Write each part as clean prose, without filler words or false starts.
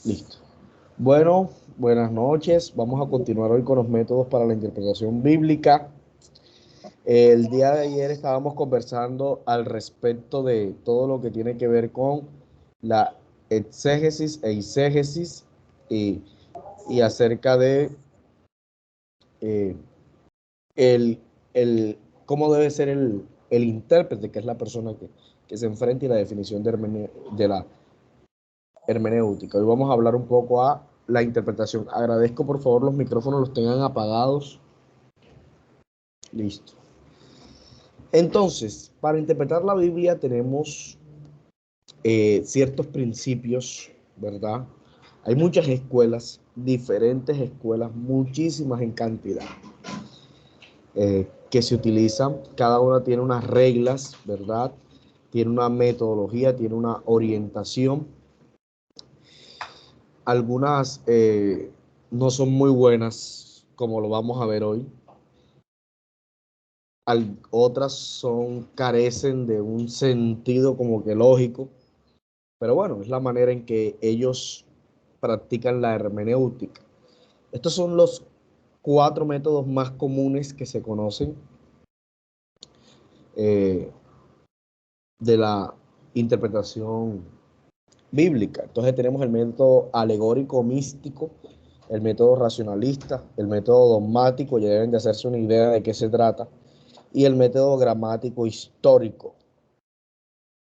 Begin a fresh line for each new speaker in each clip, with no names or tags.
Listo. Bueno, buenas noches. Vamos a continuar hoy con los métodos para la interpretación bíblica. El día de ayer estábamos conversando al respecto de todo lo que tiene que ver con la exégesis e eisegesis y, y acerca de eh, el, cómo debe ser el intérprete, que es la persona que se enfrenta, y la definición de la hermenéutica. Hoy vamos a hablar un poco a la interpretación. Agradezco por favor los micrófonos los tengan apagados. Listo. Entonces, para interpretar la Biblia tenemos ciertos principios, ¿verdad? Hay muchas escuelas, diferentes escuelas, muchísimas en cantidad, que se utilizan. Cada una tiene unas reglas, ¿verdad? Tiene una metodología, tiene una orientación. Algunas no son muy buenas, como lo vamos a ver hoy. Otras carecen de un sentido como que lógico, pero bueno, es la manera en que ellos practican la hermenéutica. Estos son los 4 métodos más comunes que se conocen eh, de la interpretación bíblica. Entonces tenemos el método alegórico místico, el método racionalista, el método dogmático, ya deben de hacerse una idea de qué se trata, y el método gramático histórico.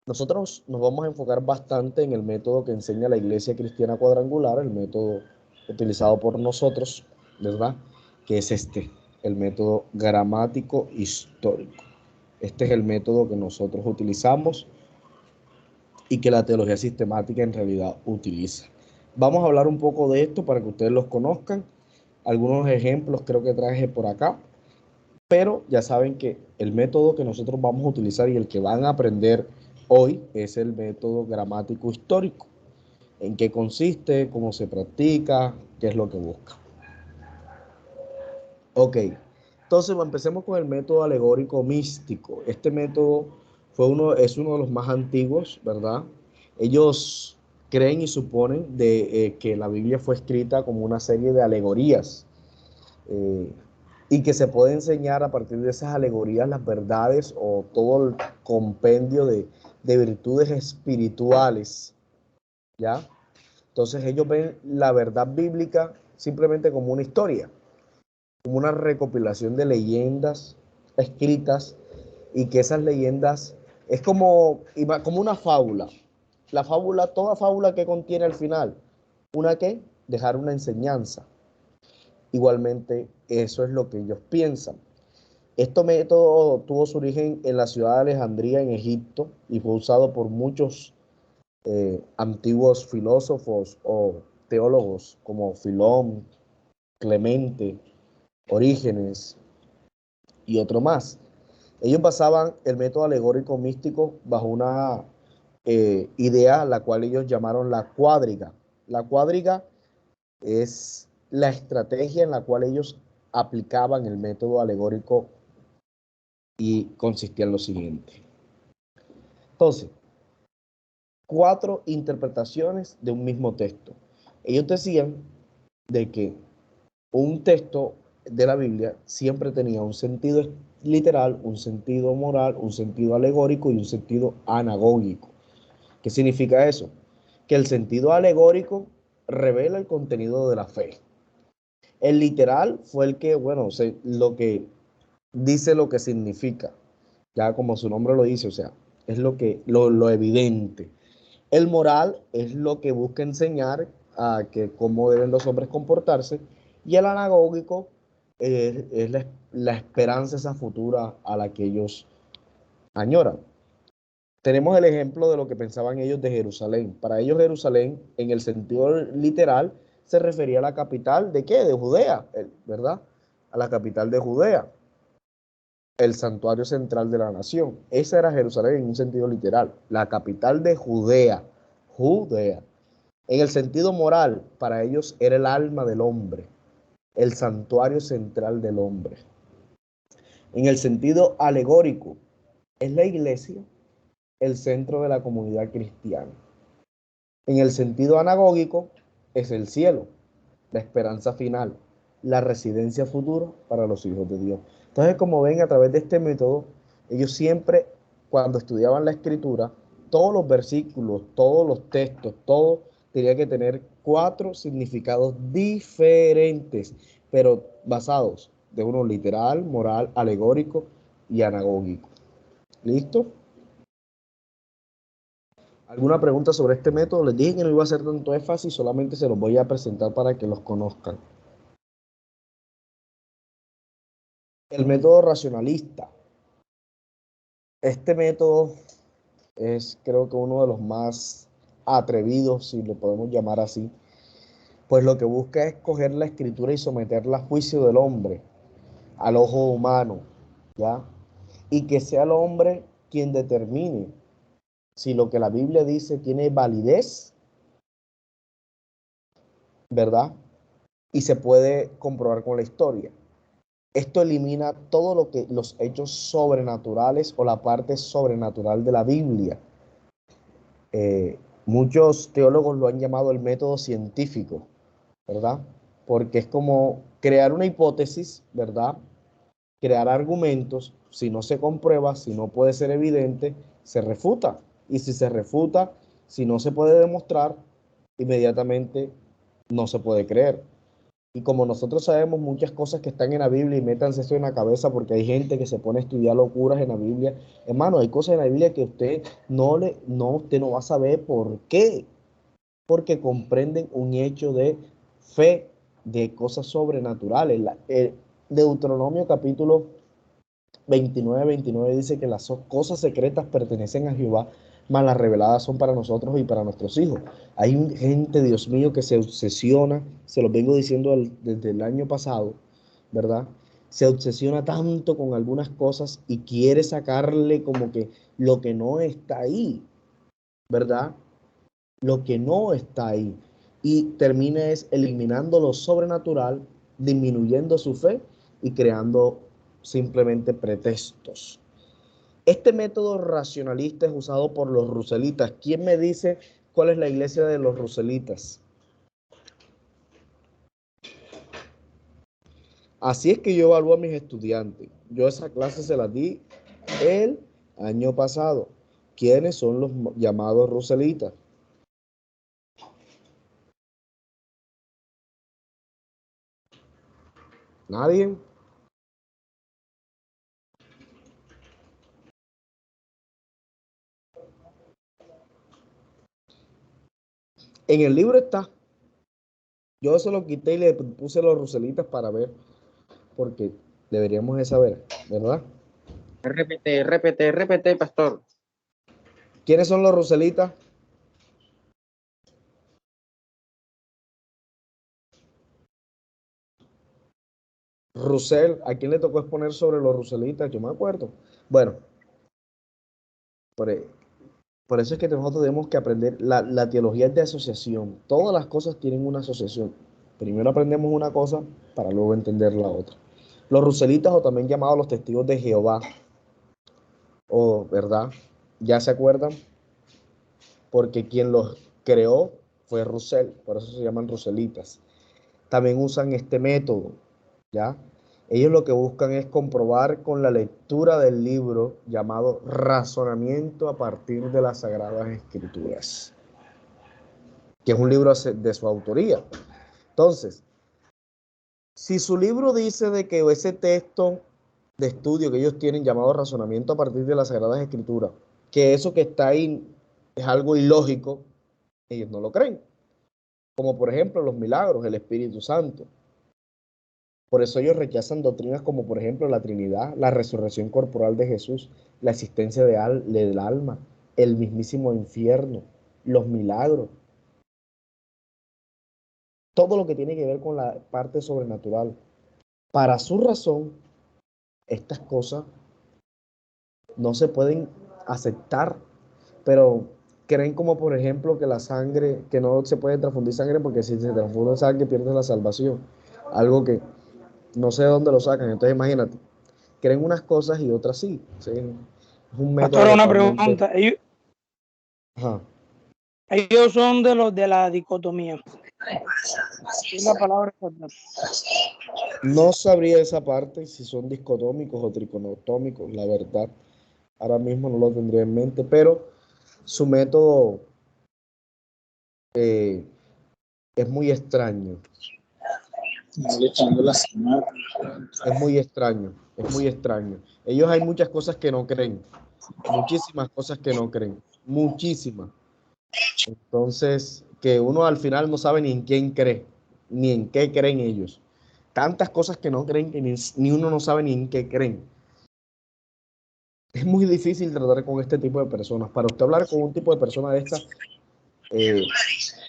Nosotros nos vamos a enfocar bastante en el método que enseña la Iglesia Cristiana Cuadrangular, el método utilizado por nosotros, ¿verdad? Que es el método gramático histórico. Este es el método que nosotros utilizamos y que la teología sistemática en realidad utiliza. Vamos a hablar un poco de esto para que ustedes los conozcan. Algunos ejemplos creo que traje por acá, pero ya saben que el método que nosotros vamos a utilizar y el que van a aprender hoy es el método gramático histórico. ¿En qué consiste? ¿Cómo se practica? ¿Qué es lo que busca? Ok, entonces empecemos con el método alegórico místico. Este método es uno de los más antiguos, ¿verdad? Ellos creen y suponen que la Biblia fue escrita como una serie de alegorías, eh, y que se puede enseñar a partir de esas alegorías las verdades o todo el compendio de virtudes espirituales, ¿ya? Entonces ellos ven la verdad bíblica simplemente como una historia, como una recopilación de leyendas escritas, y que esas leyendas es como una fábula. La fábula, toda fábula que contiene al final, una que dejar una enseñanza. Igualmente, eso es lo que ellos piensan. Este método tuvo su origen en la ciudad de Alejandría, en Egipto, y fue usado por muchos antiguos filósofos o teólogos como Filón, Clemente, Orígenes y otro más. Ellos basaban el método alegórico místico bajo una idea, la cual ellos llamaron la cuádriga. La cuádriga es la estrategia en la cual ellos aplicaban el método alegórico, y consistía en lo siguiente. Entonces, 4 interpretaciones de un mismo texto. Ellos decían de que un texto de la Biblia siempre tenía un sentido literal, un sentido moral, un sentido alegórico y un sentido anagógico. ¿Qué significa eso? Que el sentido alegórico revela el contenido de la fe. El literal fue el que, bueno, lo que dice lo que significa, ya como su nombre lo dice, o sea, es lo evidente. El moral es lo que busca enseñar a que cómo deben los hombres comportarse, y el anagógico es la esperanza esa futura a la que ellos añoran. Tenemos el ejemplo de lo que pensaban ellos de Jerusalén. Para ellos Jerusalén, en el sentido literal, se refería a la capital de ¿qué? De Judea, ¿verdad? A la capital de Judea, el santuario central de la nación. Esa era Jerusalén en un sentido literal, la capital de Judea, Judea. En el sentido moral, para ellos era el alma del hombre, el santuario central del hombre. En el sentido alegórico, es la iglesia el centro de la comunidad cristiana. En el sentido anagógico, es el cielo, la esperanza final, la residencia futura para los hijos de Dios. Entonces, como ven, a través de este método, ellos siempre, cuando estudiaban la escritura, todos los versículos, todos los textos, todo tenía que tener 4 significados diferentes, pero basados de uno literal, moral, alegórico y anagógico. ¿Listo? ¿Alguna pregunta sobre este método? Les dije que no iba a hacer tanto énfasis, solamente se los voy a presentar para que los conozcan. El método racionalista. Este método es, creo que, uno de los más atrevidos, si lo podemos llamar así, pues lo que busca es coger la escritura y someterla a juicio del hombre, al ojo humano, ¿ya? Y que sea el hombre quien determine si lo que la Biblia dice tiene validez, ¿verdad? Y se puede comprobar con la historia. Esto elimina todo lo que los hechos sobrenaturales o la parte sobrenatural de la Biblia. Muchos teólogos lo han llamado el método científico, ¿verdad? Porque es como crear una hipótesis, ¿verdad? Crear argumentos, si no se comprueba, si no puede ser evidente, se refuta. Y si se refuta, si no se puede demostrar, inmediatamente no se puede creer. Y como nosotros sabemos muchas cosas que están en la Biblia, y métanse esto en la cabeza porque hay gente que se pone a estudiar locuras en la Biblia. Hermano, hay cosas en la Biblia que usted no va a saber por qué. Porque comprenden un hecho de fe, de cosas sobrenaturales. El Deuteronomio capítulo 29 dice que las cosas secretas pertenecen a Jehová, mas las reveladas son para nosotros y para nuestros hijos. Hay gente, Dios mío, que se obsesiona, se los vengo diciendo desde el año pasado, ¿verdad? Se obsesiona tanto con algunas cosas y quiere sacarle como que lo que no está ahí, ¿verdad? Lo que no está ahí. Y termina es eliminando lo sobrenatural, disminuyendo su fe y creando simplemente pretextos. Este método racionalista es usado por los ruselitas. ¿Quién me dice cuál es la iglesia de los ruselitas? Así es que yo evalúo a mis estudiantes. Yo esa clase se la di el año pasado. ¿Quiénes son los llamados ruselitas? ¿Nadie? En el libro está. Yo se lo quité y le puse los ruselitas para ver, porque deberíamos de saber, ¿verdad?
Repete, pastor.
¿Quiénes son los ruselitas? Russell, ¿a quién le tocó exponer sobre los ruselitas? Yo me acuerdo. Bueno, por, por eso es que nosotros tenemos que aprender, la teología es de asociación. Todas las cosas tienen una asociación. Primero aprendemos una cosa para luego entender la otra. Los ruselitas, o también llamados los testigos de Jehová, o verdad, ya se acuerdan, porque quien los creó fue Russell, por eso se llaman ruselitas. También usan este método, ¿ya? Ellos lo que buscan es comprobar con la lectura del libro llamado Razonamiento a partir de las Sagradas Escrituras, que es un libro de su autoría. Entonces, si su libro dice de que ese texto de estudio que ellos tienen llamado Razonamiento a partir de las Sagradas Escrituras, que eso que está ahí es algo ilógico, ellos no lo creen. Como por ejemplo los milagros, el Espíritu Santo. Por eso ellos rechazan doctrinas como por ejemplo la Trinidad, la resurrección corporal de Jesús, la existencia del alma, el mismísimo infierno, los milagros, todo lo que tiene que ver con la parte sobrenatural. Para su razón, estas cosas no se pueden aceptar, pero creen como por ejemplo que la sangre, que no se puede transfundir sangre porque si se transfunde sangre pierdes la salvación, algo que no sé de dónde lo sacan, entonces imagínate, creen unas cosas y otras sí, ¿sí? Es un método
Pastor, una
totalmente...
pregunta.
Ajá.
Ellos son de los de la dicotomía. Es la palabra exacta.
No sabría esa parte, si son discotómicos o tricotómicos, la verdad. Ahora mismo no lo tendría en mente, pero su método es muy extraño. Es muy extraño, es muy extraño. Ellos hay muchas cosas que no creen, muchísimas cosas que no creen, muchísimas. Entonces, que uno al final no sabe ni en quién cree, ni en qué creen ellos. Tantas cosas que no creen que ni uno no sabe ni en qué creen. Es muy difícil tratar con este tipo de personas. Para usted hablar con un tipo de persona de esta,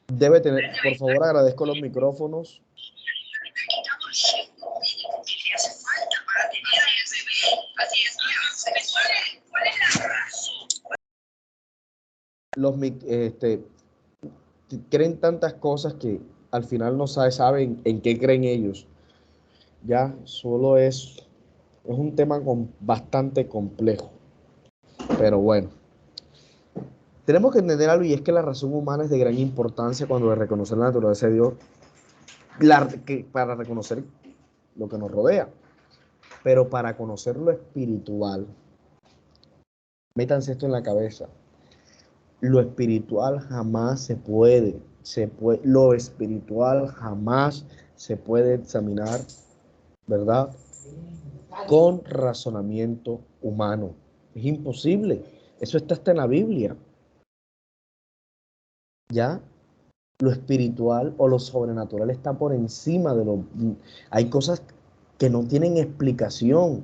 debe tener, por favor, agradezco los micrófonos. Los, creen tantas cosas que al final no saben en qué creen ellos. Ya, solo es un tema bastante complejo. Pero bueno, tenemos que entender algo y es que la razón humana es de gran importancia cuando de reconocer la naturaleza de Dios, para reconocer lo que nos rodea. Pero para conocer lo espiritual, métanse esto en la cabeza, lo espiritual jamás lo espiritual jamás se puede examinar, ¿verdad? Con razonamiento humano. Es imposible. Eso está hasta en la Biblia. ¿Ya? Lo espiritual o lo sobrenatural está por encima de lo... Hay cosas que no tienen explicación.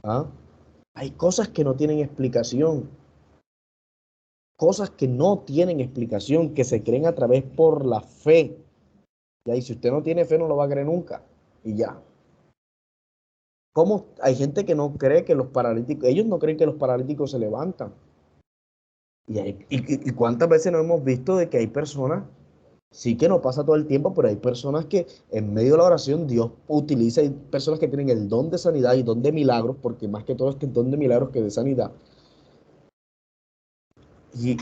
¿Ah? Hay cosas que no tienen explicación. Cosas que no tienen explicación, que se creen a través por la fe. ¿Ya? Y si usted no tiene fe, no lo va a creer nunca. Y ya. ¿Cómo? Hay gente que no cree que los paralíticos, ellos no creen que los paralíticos se levantan. Y cuántas veces no hemos visto de que hay personas, sí que no pasa todo el tiempo, pero hay personas que en medio de la oración Dios utiliza, hay personas que tienen el don de sanidad y don de milagros, porque más que todo es que el don de milagros que de sanidad. Y,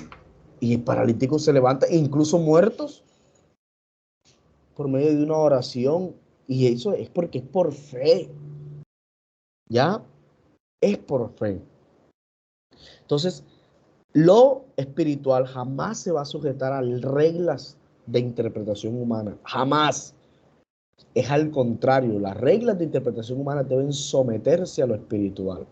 y paralíticos se levantan, incluso muertos, por medio de una oración. Y eso es porque es por fe. ¿Ya? Es por fe. Entonces, lo espiritual jamás se va a sujetar a reglas de interpretación humana. Jamás. Es al contrario, las reglas de interpretación humana deben someterse a lo espiritual.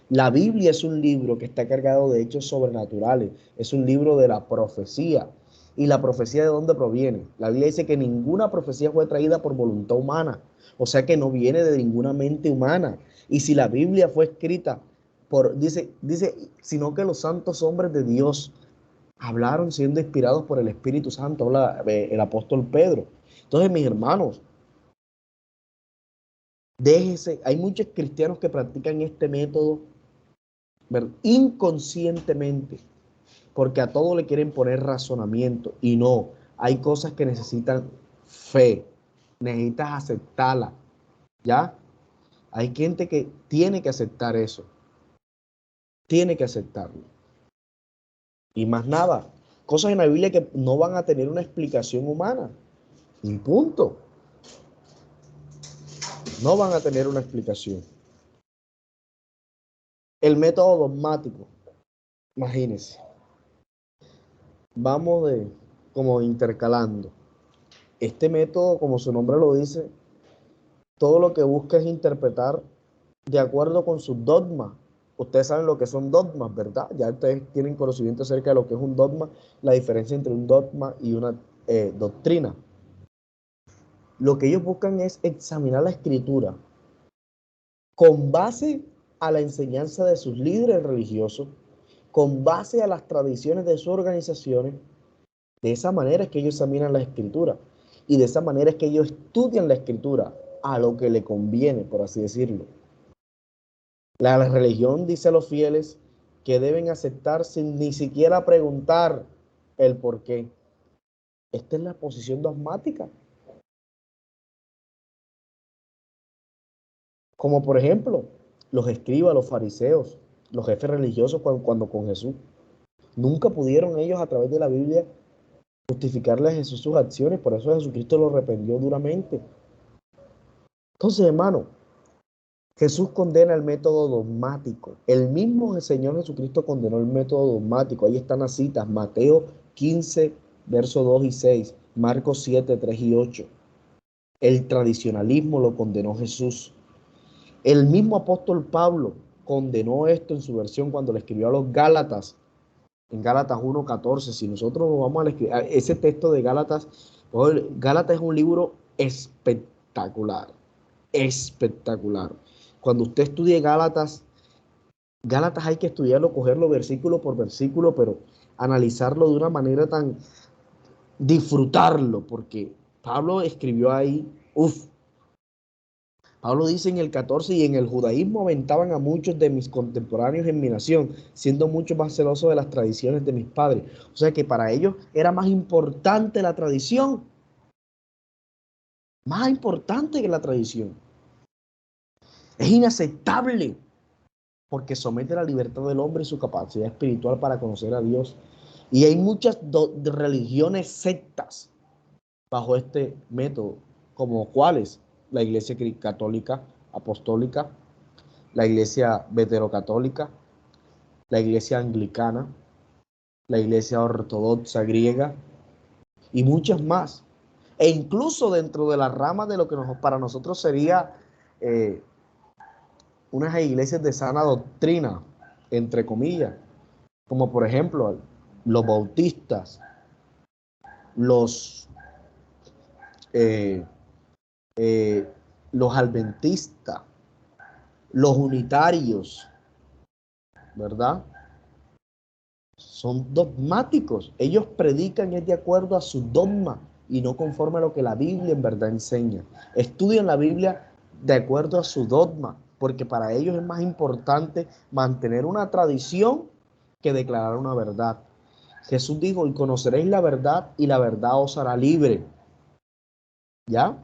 La Biblia es un libro que está cargado de hechos sobrenaturales, es un libro de la profecía. ¿Y la profecía de dónde proviene? La Biblia dice que ninguna profecía fue traída por voluntad humana, o sea que no viene de ninguna mente humana. Y si la Biblia fue escrita dice, sino que los santos hombres de Dios hablaron siendo inspirados por el Espíritu Santo, habla el apóstol Pedro. Entonces, mis hermanos, déjese, hay muchos cristianos que practican este método inconscientemente, porque a todo le quieren poner razonamiento y no, hay cosas que necesitan fe, necesitas aceptarla, ¿ya? Hay gente que tiene que aceptar eso, tiene que aceptarlo. Y más nada, cosas en la Biblia que no van a tener una explicación humana, y punto. No van a tener una explicación. El método dogmático, imagínense, vamos como intercalando. Este método, como su nombre lo dice, todo lo que busca es interpretar de acuerdo con sus dogmas. Ustedes saben lo que son dogmas, ¿verdad? Ya ustedes tienen conocimiento acerca de lo que es un dogma, la diferencia entre un dogma y una doctrina. Lo que ellos buscan es examinar la escritura con base a la enseñanza de sus líderes religiosos, con base a las tradiciones de sus organizaciones. De esa manera es que ellos examinan la escritura y de esa manera es que ellos estudian la escritura a lo que le conviene, por así decirlo. La religión dice a los fieles que deben aceptar sin ni siquiera preguntar el por qué. Esta es la posición dogmática. Como por ejemplo, los escribas, los fariseos, los jefes religiosos cuando con Jesús. Nunca pudieron ellos a través de la Biblia justificarle a Jesús sus acciones, por eso Jesucristo lo reprendió duramente. Entonces, hermano, Jesús condena el método dogmático. El mismo Señor Jesucristo condenó el método dogmático. Ahí están las citas, Mateo 15, versos 2 y 6, Marcos 7, 3 y 8. El tradicionalismo lo condenó Jesús. El mismo apóstol Pablo condenó esto en su versión cuando le escribió a los Gálatas, en Gálatas 1:14. Si nosotros vamos a escribir ese texto de Gálatas, Gálatas es un libro espectacular, espectacular. Cuando usted estudie Gálatas, Gálatas hay que estudiarlo, cogerlo versículo por versículo, pero analizarlo de una manera tan, disfrutarlo, porque Pablo escribió ahí, Pablo dice en el 14, y en el judaísmo aventaban a muchos de mis contemporáneos en mi nación, siendo mucho más celosos de las tradiciones de mis padres. O sea que para ellos era más importante la tradición, más importante que la tradición. Es inaceptable porque somete la libertad del hombre y su capacidad espiritual para conocer a Dios. Y hay muchas religiones sectas bajo este método, como cuáles: la Iglesia Católica Apostólica, la Iglesia Veterocatólica, la Iglesia Anglicana, la Iglesia Ortodoxa griega y muchas más. E incluso dentro de la rama de lo que para nosotros sería eh, unas iglesias de sana doctrina, entre comillas, como por ejemplo los bautistas, los, eh, los adventistas, los unitarios, ¿verdad? Son dogmáticos. Ellos predican es de acuerdo a su dogma y no conforme a lo que la Biblia en verdad enseña. Estudian la Biblia de acuerdo a su dogma, porque para ellos es más importante mantener una tradición que declarar una verdad. Jesús dijo: y conoceréis la verdad y la verdad os hará libre. ¿Ya?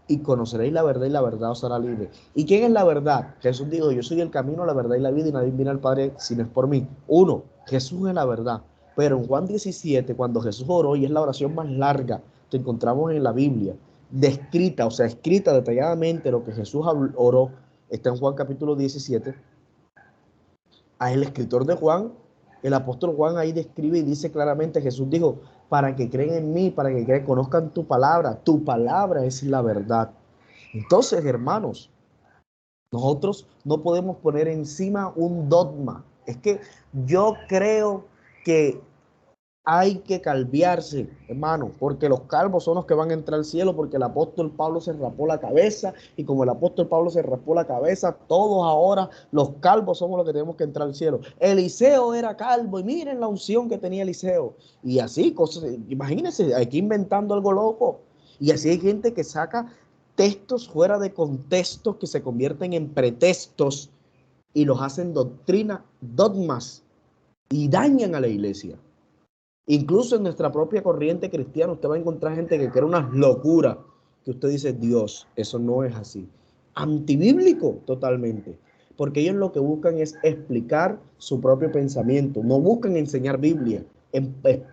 Y conoceréis la verdad y la verdad os hará libre. ¿Y quién es la verdad? Jesús dijo: yo soy el camino, la verdad y la vida, y nadie viene al Padre si no es por mí. Uno, Jesús es la verdad. Pero en Juan 17, cuando Jesús oró, y es la oración más larga que encontramos en la Biblia, descrita, o sea, escrita detalladamente lo que Jesús oró, está en Juan capítulo 17. A el escritor de Juan, el apóstol Juan, ahí describe y dice claramente: Jesús dijo, para que creen en mí, para que conozcan tu palabra es la verdad. Entonces, hermanos, nosotros no podemos poner encima un dogma. Es que yo creo que hay que calviarse, hermano, porque los calvos son los que van a entrar al cielo, porque el apóstol Pablo se rapó la cabeza, y como el apóstol Pablo se rapó la cabeza, todos ahora los calvos somos los que tenemos que entrar al cielo. Eliseo era calvo y miren la unción que tenía Eliseo. Y así, cosas, imagínense, aquí inventando algo loco. Y así hay gente que saca textos fuera de contexto, que se convierten en pretextos y los hacen doctrina, dogmas, y dañan a la iglesia. Incluso en nuestra propia corriente cristiana usted va a encontrar gente que cree unas locuras, que usted dice: Dios, eso no es así. Antibíblico totalmente. Porque ellos lo que buscan es explicar su propio pensamiento. No buscan enseñar Biblia.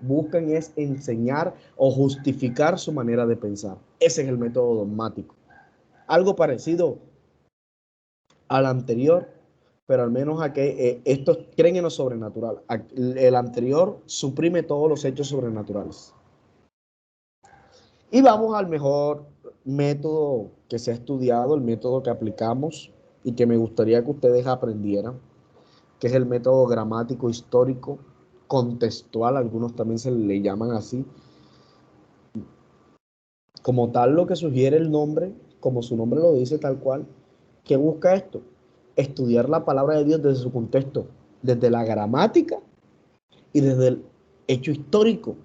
Buscan es enseñar o justificar su manera de pensar. Ese es el método dogmático. Algo parecido al anterior, pero al menos a que estos creen en lo sobrenatural. El anterior suprime todos los hechos sobrenaturales. Y vamos al mejor método que se ha estudiado, el método que aplicamos y que me gustaría que ustedes aprendieran, que es el método gramático histórico contextual, algunos también se le llaman así. Como tal, lo que sugiere el nombre, como su nombre lo dice tal cual, ¿qué busca esto? Estudiar la palabra de Dios desde su contexto, desde la gramática y desde el hecho histórico.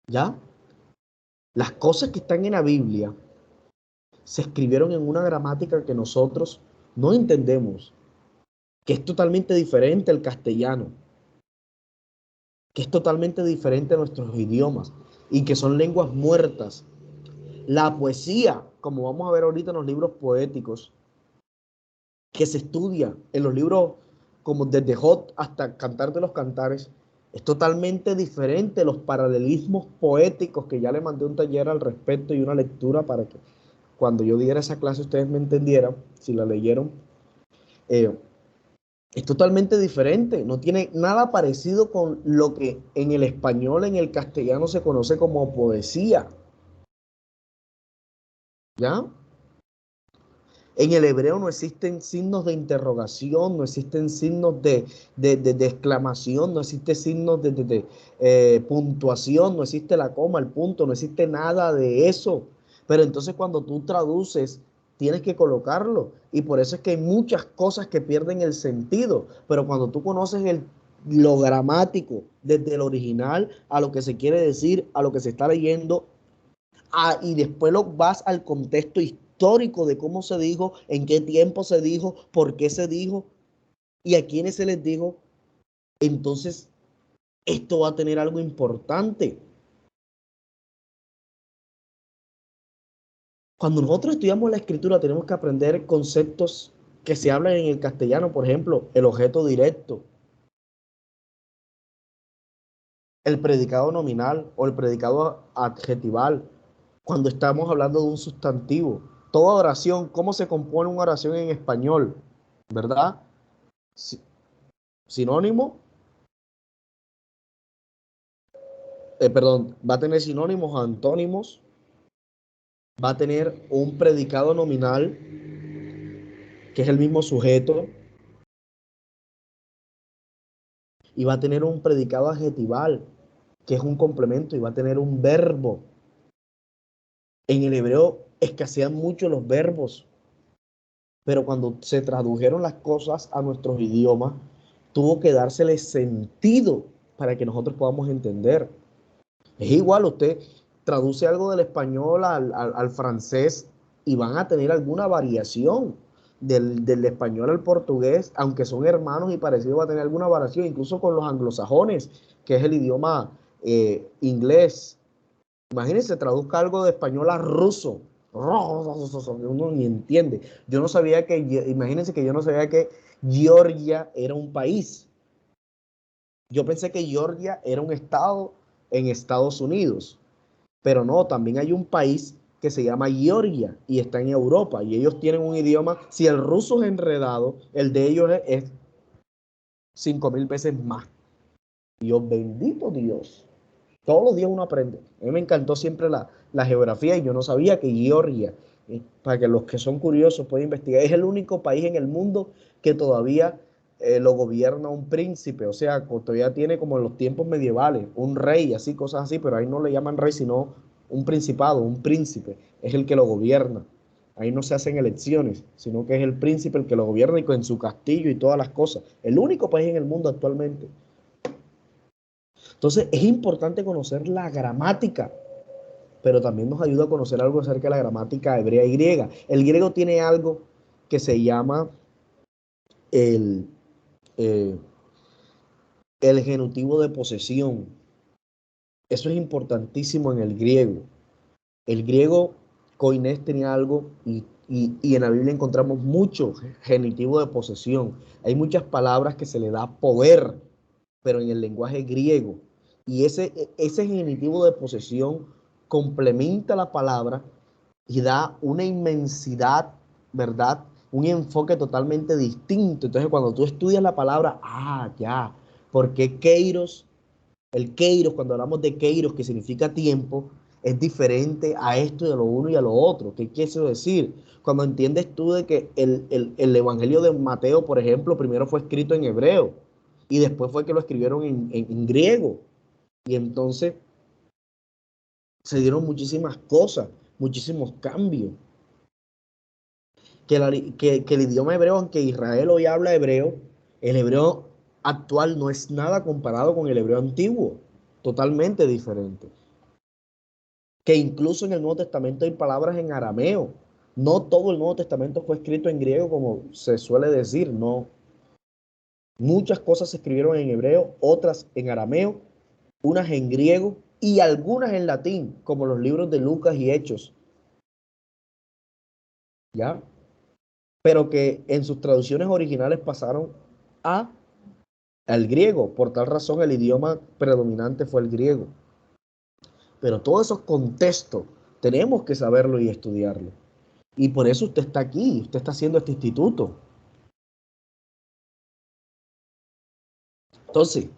¿Ya? Las cosas que están en la Biblia se escribieron en una gramática que nosotros no entendemos, que es totalmente diferente al castellano, que es totalmente diferente a nuestros idiomas y que son lenguas muertas. La poesía, como vamos a ver ahorita en los libros poéticos, que se estudia en los libros como desde Job hasta Cantar de los Cantares, Es totalmente diferente. Los paralelismos poéticos, que ya le mandé un taller al respecto y una lectura para que cuando yo diera esa clase ustedes me entendieran, si la leyeron, eh, es totalmente diferente. No tiene nada parecido con lo que en el español, en el castellano se conoce como poesía. ¿Ya? En el hebreo no existen signos de interrogación, no existen signos de exclamación, no existen signos de puntuación, no existe la coma, el punto, no existe nada de eso. Pero entonces cuando tú traduces, tienes que colocarlo. Y por eso es que hay muchas cosas que pierden el sentido. Pero cuando tú conoces lo gramático, desde el original a lo que se quiere decir, a lo que se está leyendo, y después lo vas al contexto histórico de cómo se dijo, en qué tiempo se dijo, por qué se dijo y a quiénes se les dijo, entonces esto va a tener algo importante. Cuando nosotros estudiamos la escritura tenemos que aprender conceptos que se hablan en el castellano, por ejemplo, el objeto directo, el predicado nominal o el predicado adjetival, cuando estamos hablando de un sustantivo. Toda oración, ¿cómo se compone una oración en español? ¿Verdad? Sinónimo, perdón, va a tener sinónimos, antónimos, va a tener un predicado nominal, que es el mismo sujeto, y va a tener un predicado adjetival, que es un complemento, y va a tener un verbo. En el hebreo escasean mucho los verbos, pero cuando se tradujeron las cosas a nuestros idiomas, tuvo que dársele sentido para que nosotros podamos entender. Es igual, usted traduce algo del español al francés y van a tener alguna variación. Del español al portugués, aunque son hermanos y parecidos, va a tener alguna variación, incluso con los anglosajones, que es el idioma inglés. Imagínense, traduzca algo de español a ruso. Uno ni entiende. Yo no sabía que, imagínense que yo no sabía que Georgia era un país. Yo pensé que Georgia era un estado en Estados Unidos, pero no, también hay un país que se llama Georgia y está en Europa y ellos tienen un idioma, si el ruso es enredado, el de ellos es 5.000 veces más. Dios bendito Dios. Todos los días uno aprende. A mí me encantó siempre la geografía y yo no sabía que Georgia, para que los que son curiosos puedan investigar, es el único país en el mundo que todavía lo gobierna un príncipe, o sea, todavía tiene como en los tiempos medievales, un rey, así, cosas así, pero ahí no le llaman rey, sino un principado, un príncipe, es el que lo gobierna. Ahí no se hacen elecciones, sino que es el príncipe el que lo gobierna y con su castillo y todas las cosas. El único país en el mundo actualmente. Entonces, es importante conocer la gramática, pero también nos ayuda a conocer algo acerca de la gramática hebrea y griega. El griego tiene algo que se llama el, eh, el genitivo de posesión. Eso es importantísimo en el griego. El griego koinés tenía algo y en la Biblia encontramos mucho genitivo de posesión. Hay muchas palabras que se le da poder, pero en el lenguaje griego. Y ese genitivo de posesión complementa la palabra y da una inmensidad, ¿verdad? Un enfoque totalmente distinto. Entonces, cuando tú estudias la palabra, ya, porque Kairos, el Kairos, cuando hablamos de Kairos, que significa tiempo, es diferente a esto y a lo uno y a lo otro. ¿Qué quiere decir? Cuando entiendes tú de que el Evangelio de Mateo, por ejemplo, primero fue escrito en hebreo y después fue que lo escribieron en griego. Y entonces se dieron muchísimas cosas, muchísimos cambios. Que el idioma hebreo, aunque Israel hoy habla hebreo, el hebreo actual no es nada comparado con el hebreo antiguo, totalmente diferente. Que incluso en el Nuevo Testamento hay palabras en arameo. No todo el Nuevo Testamento fue escrito en griego como se suele decir, no. Muchas cosas se escribieron en hebreo, otras en arameo, unas en griego y algunas en latín, como los libros de Lucas y Hechos, ¿ya? Pero que en sus traducciones originales pasaron a al griego. Por tal razón, el idioma predominante fue el griego. Pero todos esos contextos tenemos que saberlo y estudiarlo. Y por eso usted está aquí, usted está haciendo este instituto. Entonces,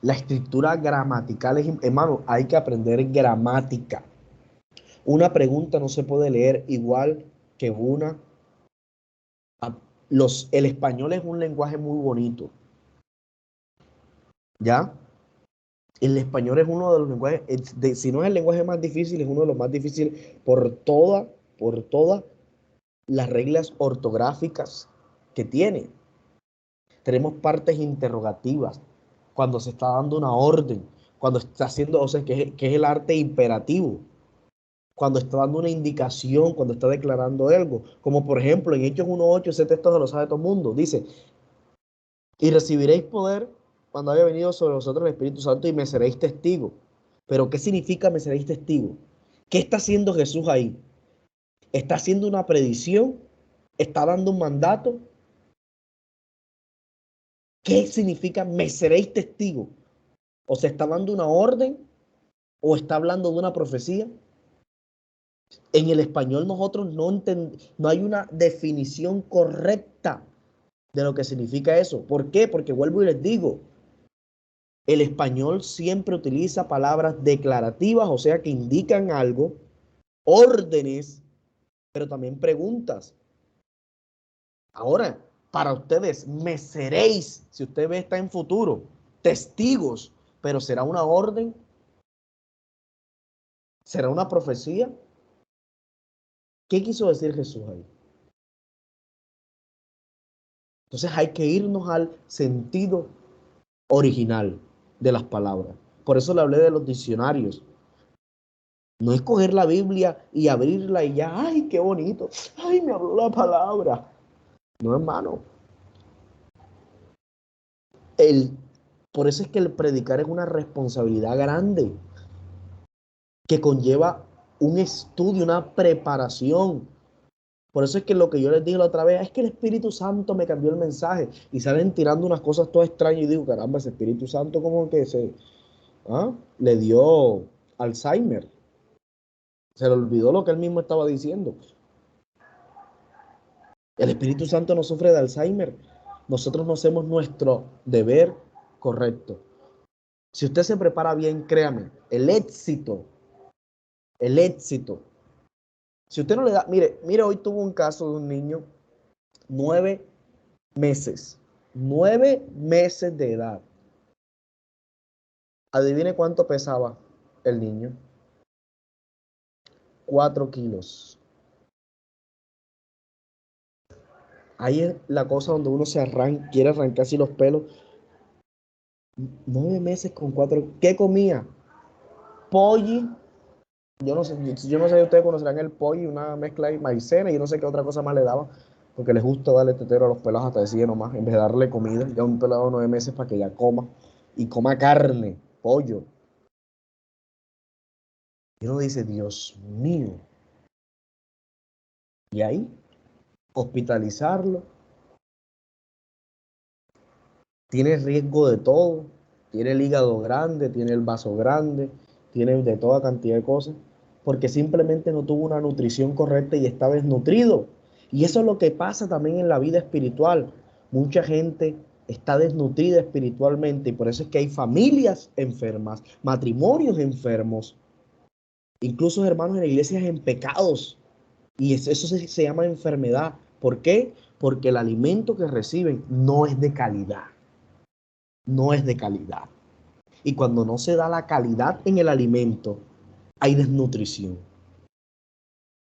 la escritura gramatical es, hermano, hay que aprender gramática. Una pregunta no se puede leer igual que una. El español es un lenguaje muy bonito, ¿ya? El español es uno de los lenguajes, si no es el lenguaje más difícil, es uno de los más difíciles por todas las reglas ortográficas que tiene. Tenemos partes interrogativas, cuando se está dando una orden, cuando está haciendo, o sea, que es el arte imperativo, cuando está dando una indicación, cuando está declarando algo, como por ejemplo en Hechos 1:8, ese texto se lo sabe todo el mundo, dice, y recibiréis poder cuando haya venido sobre vosotros el Espíritu Santo y me seréis testigo. Pero ¿qué significa me seréis testigo? ¿Qué está haciendo Jesús ahí? ¿Está haciendo una predicción? ¿Está dando un mandato? ¿Qué significa me seréis testigo? ¿O se está dando una orden? ¿O está hablando de una profecía? En el español nosotros no hay una definición correcta de lo que significa eso. ¿Por qué? Porque vuelvo y les digo, el español siempre utiliza palabras declarativas, o sea, que indican algo, órdenes, pero también preguntas. Ahora, para ustedes, me seréis, si usted ve, está en futuro, testigos, pero ¿será una orden? ¿Será una profecía? ¿Qué quiso decir Jesús ahí? Entonces hay que irnos al sentido original de las palabras. Por eso le hablé de los diccionarios. No es coger la Biblia y abrirla y ya, ay, qué bonito, ay, me habló la palabra. No, hermano. El, por eso es que el predicar es una responsabilidad grande que conlleva un estudio, una preparación. Por eso es que lo que yo les dije la otra vez es que el Espíritu Santo me cambió el mensaje y salen tirando unas cosas todas extrañas y digo, caramba, ese Espíritu Santo como que le dio Alzheimer. Se le olvidó lo que él mismo estaba diciendo. El Espíritu Santo no sufre de Alzheimer. Nosotros no hacemos nuestro deber correcto. Si usted se prepara bien, créame, el éxito. Si usted no le da, mire, hoy tuvo un caso de un niño, 9 meses, 9 meses de edad. Adivine cuánto pesaba el niño. 4 kilos. Ahí es la cosa donde uno quiere arrancarse los pelos. 9 meses con 4. ¿Qué comía? Pollo. Yo no sé si ustedes conocerán el pollo, una mezcla de maicena y yo no sé qué otra cosa más le daban, porque les gusta darle tetero a los pelados hasta decir nomás, en vez de darle comida, ya un pelado de 9 meses para que ya coma y coma carne, pollo. Y uno dice, Dios mío, y ahí hospitalizarlo, tiene riesgo de todo, tiene el hígado grande, tiene el vaso grande, tiene de toda cantidad de cosas, porque simplemente no tuvo una nutrición correcta y está desnutrido. Y eso es lo que pasa también en la vida espiritual. Mucha gente está desnutrida espiritualmente y por eso es que hay familias enfermas, matrimonios enfermos, incluso hermanos en iglesias en pecados. Y eso se llama enfermedad. ¿Por qué? Porque el alimento que reciben no es de calidad. No es de calidad. Y cuando no se da la calidad en el alimento, hay desnutrición.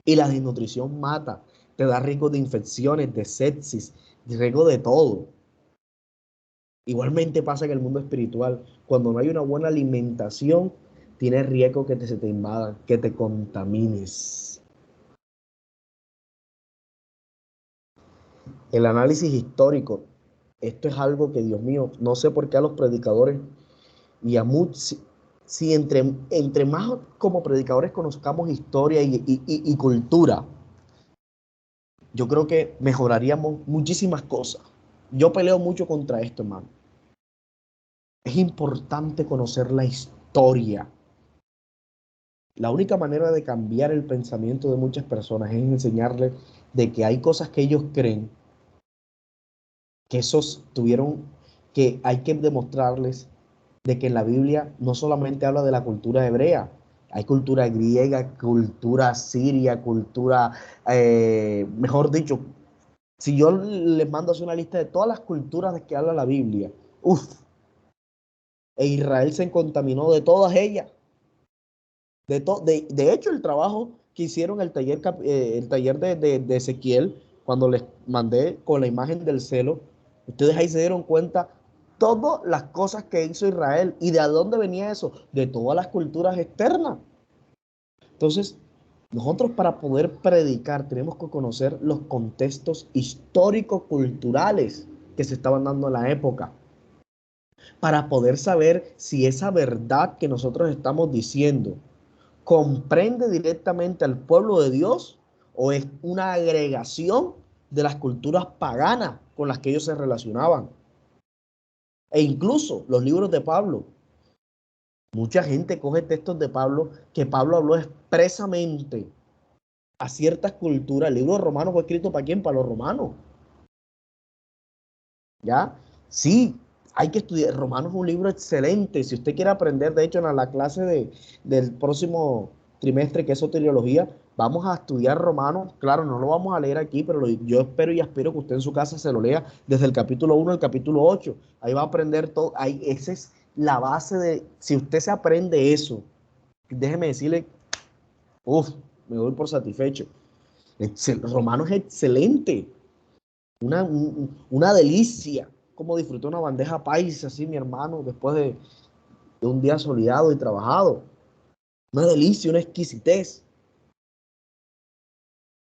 Y la desnutrición mata, te da riesgo de infecciones, de sepsis, de riesgo de todo. Igualmente pasa en el mundo espiritual. Cuando no hay una buena alimentación, tienes riesgo que se te invadan, que te contamines. El análisis histórico, esto es algo que, Dios mío, no sé por qué a los predicadores y a muchos, si entre más como predicadores conozcamos historia y cultura, yo creo que mejoraríamos muchísimas cosas. Yo peleo mucho contra esto, hermano. Es importante conocer la historia. La única manera de cambiar el pensamiento de muchas personas es enseñarles de que hay cosas que ellos creen que esos tuvieron, que hay que demostrarles de que en la Biblia no solamente habla de la cultura hebrea, hay cultura griega, cultura siria, cultura, mejor dicho, si yo les mando a hacer una lista de todas las culturas de que habla la Biblia, uff, e Israel se contaminó de todas ellas. De hecho, el trabajo que hicieron el taller de Ezequiel, cuando les mandé con la imagen del celo, ustedes ahí se dieron cuenta todas las cosas que hizo Israel. ¿Y de dónde venía eso? De todas las culturas externas. Entonces, nosotros para poder predicar tenemos que conocer los contextos histórico-culturales que se estaban dando en la época, para poder saber si esa verdad que nosotros estamos diciendo comprende directamente al pueblo de Dios o es una agregación de las culturas paganas con las que ellos se relacionaban. E incluso los libros de Pablo. Mucha gente coge textos de Pablo que Pablo habló expresamente a ciertas culturas. El libro de Romanos fue escrito ¿para quién? Para los romanos. ¿Ya? Sí, hay que estudiar. Romanos es un libro excelente. Si usted quiere aprender, de hecho, en la clase del próximo trimestre, que es soteriología, vamos a estudiar Romanos. Claro, no lo vamos a leer aquí, pero yo espero y aspiro que usted en su casa se lo lea desde el capítulo 1 al capítulo 8. Ahí va a aprender todo. Ahí, esa es la base de, si usted se aprende eso, déjeme decirle, uff, me doy por satisfecho. Romanos es excelente. Una delicia. Como disfruté una bandeja paisa así, mi hermano, después de un día soleado y trabajado. Una delicia, una exquisitez.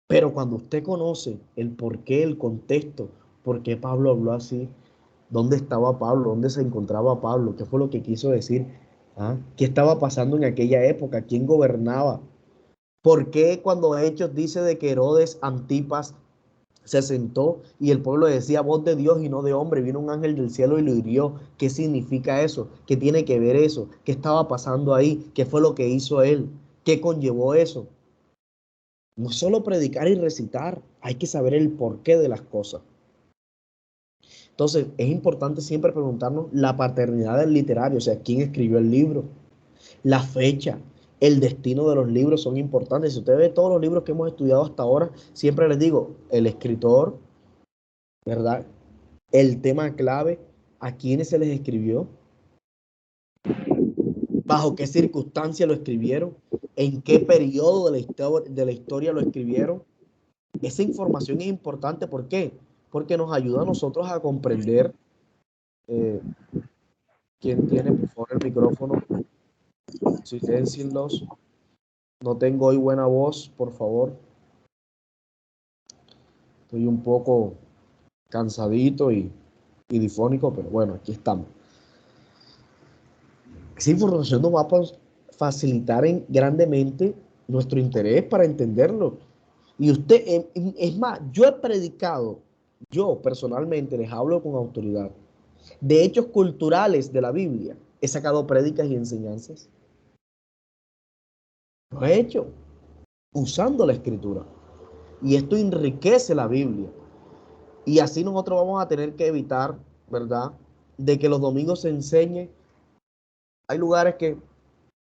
Pero cuando usted conoce el porqué, el contexto, por qué Pablo habló así, dónde estaba Pablo, dónde se encontraba Pablo, qué fue lo que quiso decir, ¿ah? ¿Qué estaba pasando en aquella época, quién gobernaba, por qué cuando Hechos dice de que Herodes Antipas se sentó y el pueblo decía voz de Dios y no de hombre, vino un ángel del cielo y lo hirió? ¿Qué significa eso? ¿Qué tiene que ver eso? ¿Qué estaba pasando ahí? ¿Qué fue lo que hizo él? ¿Qué conllevó eso? No solo predicar y recitar, hay que saber el porqué de las cosas. Entonces, es importante siempre preguntarnos la paternidad del literario, o sea, quién escribió el libro, la fecha, el destino de los libros son importantes. Si usted ve todos los libros que hemos estudiado hasta ahora, siempre les digo, el escritor, ¿verdad? El tema clave, a quiénes se les escribió, bajo qué circunstancia lo escribieron, en qué periodo de la historia lo escribieron. Esa información es importante, ¿por qué? Porque nos ayuda a nosotros a comprender. eh, ¿Quién tiene, por favor, el micrófono? Silencienlos. No tengo hoy buena voz, por favor. Estoy un poco cansadito y difónico, pero bueno, aquí estamos. Esa información nos va a facilitar grandemente nuestro interés para entenderlo. Y usted, es más, yo he predicado, yo personalmente les hablo con autoridad, de hechos culturales de la Biblia. He sacado prédicas y enseñanzas. Lo he hecho usando la escritura. Y esto enriquece la Biblia. Y así nosotros vamos a tener que evitar, ¿verdad? De que los domingos se enseñe. Hay lugares que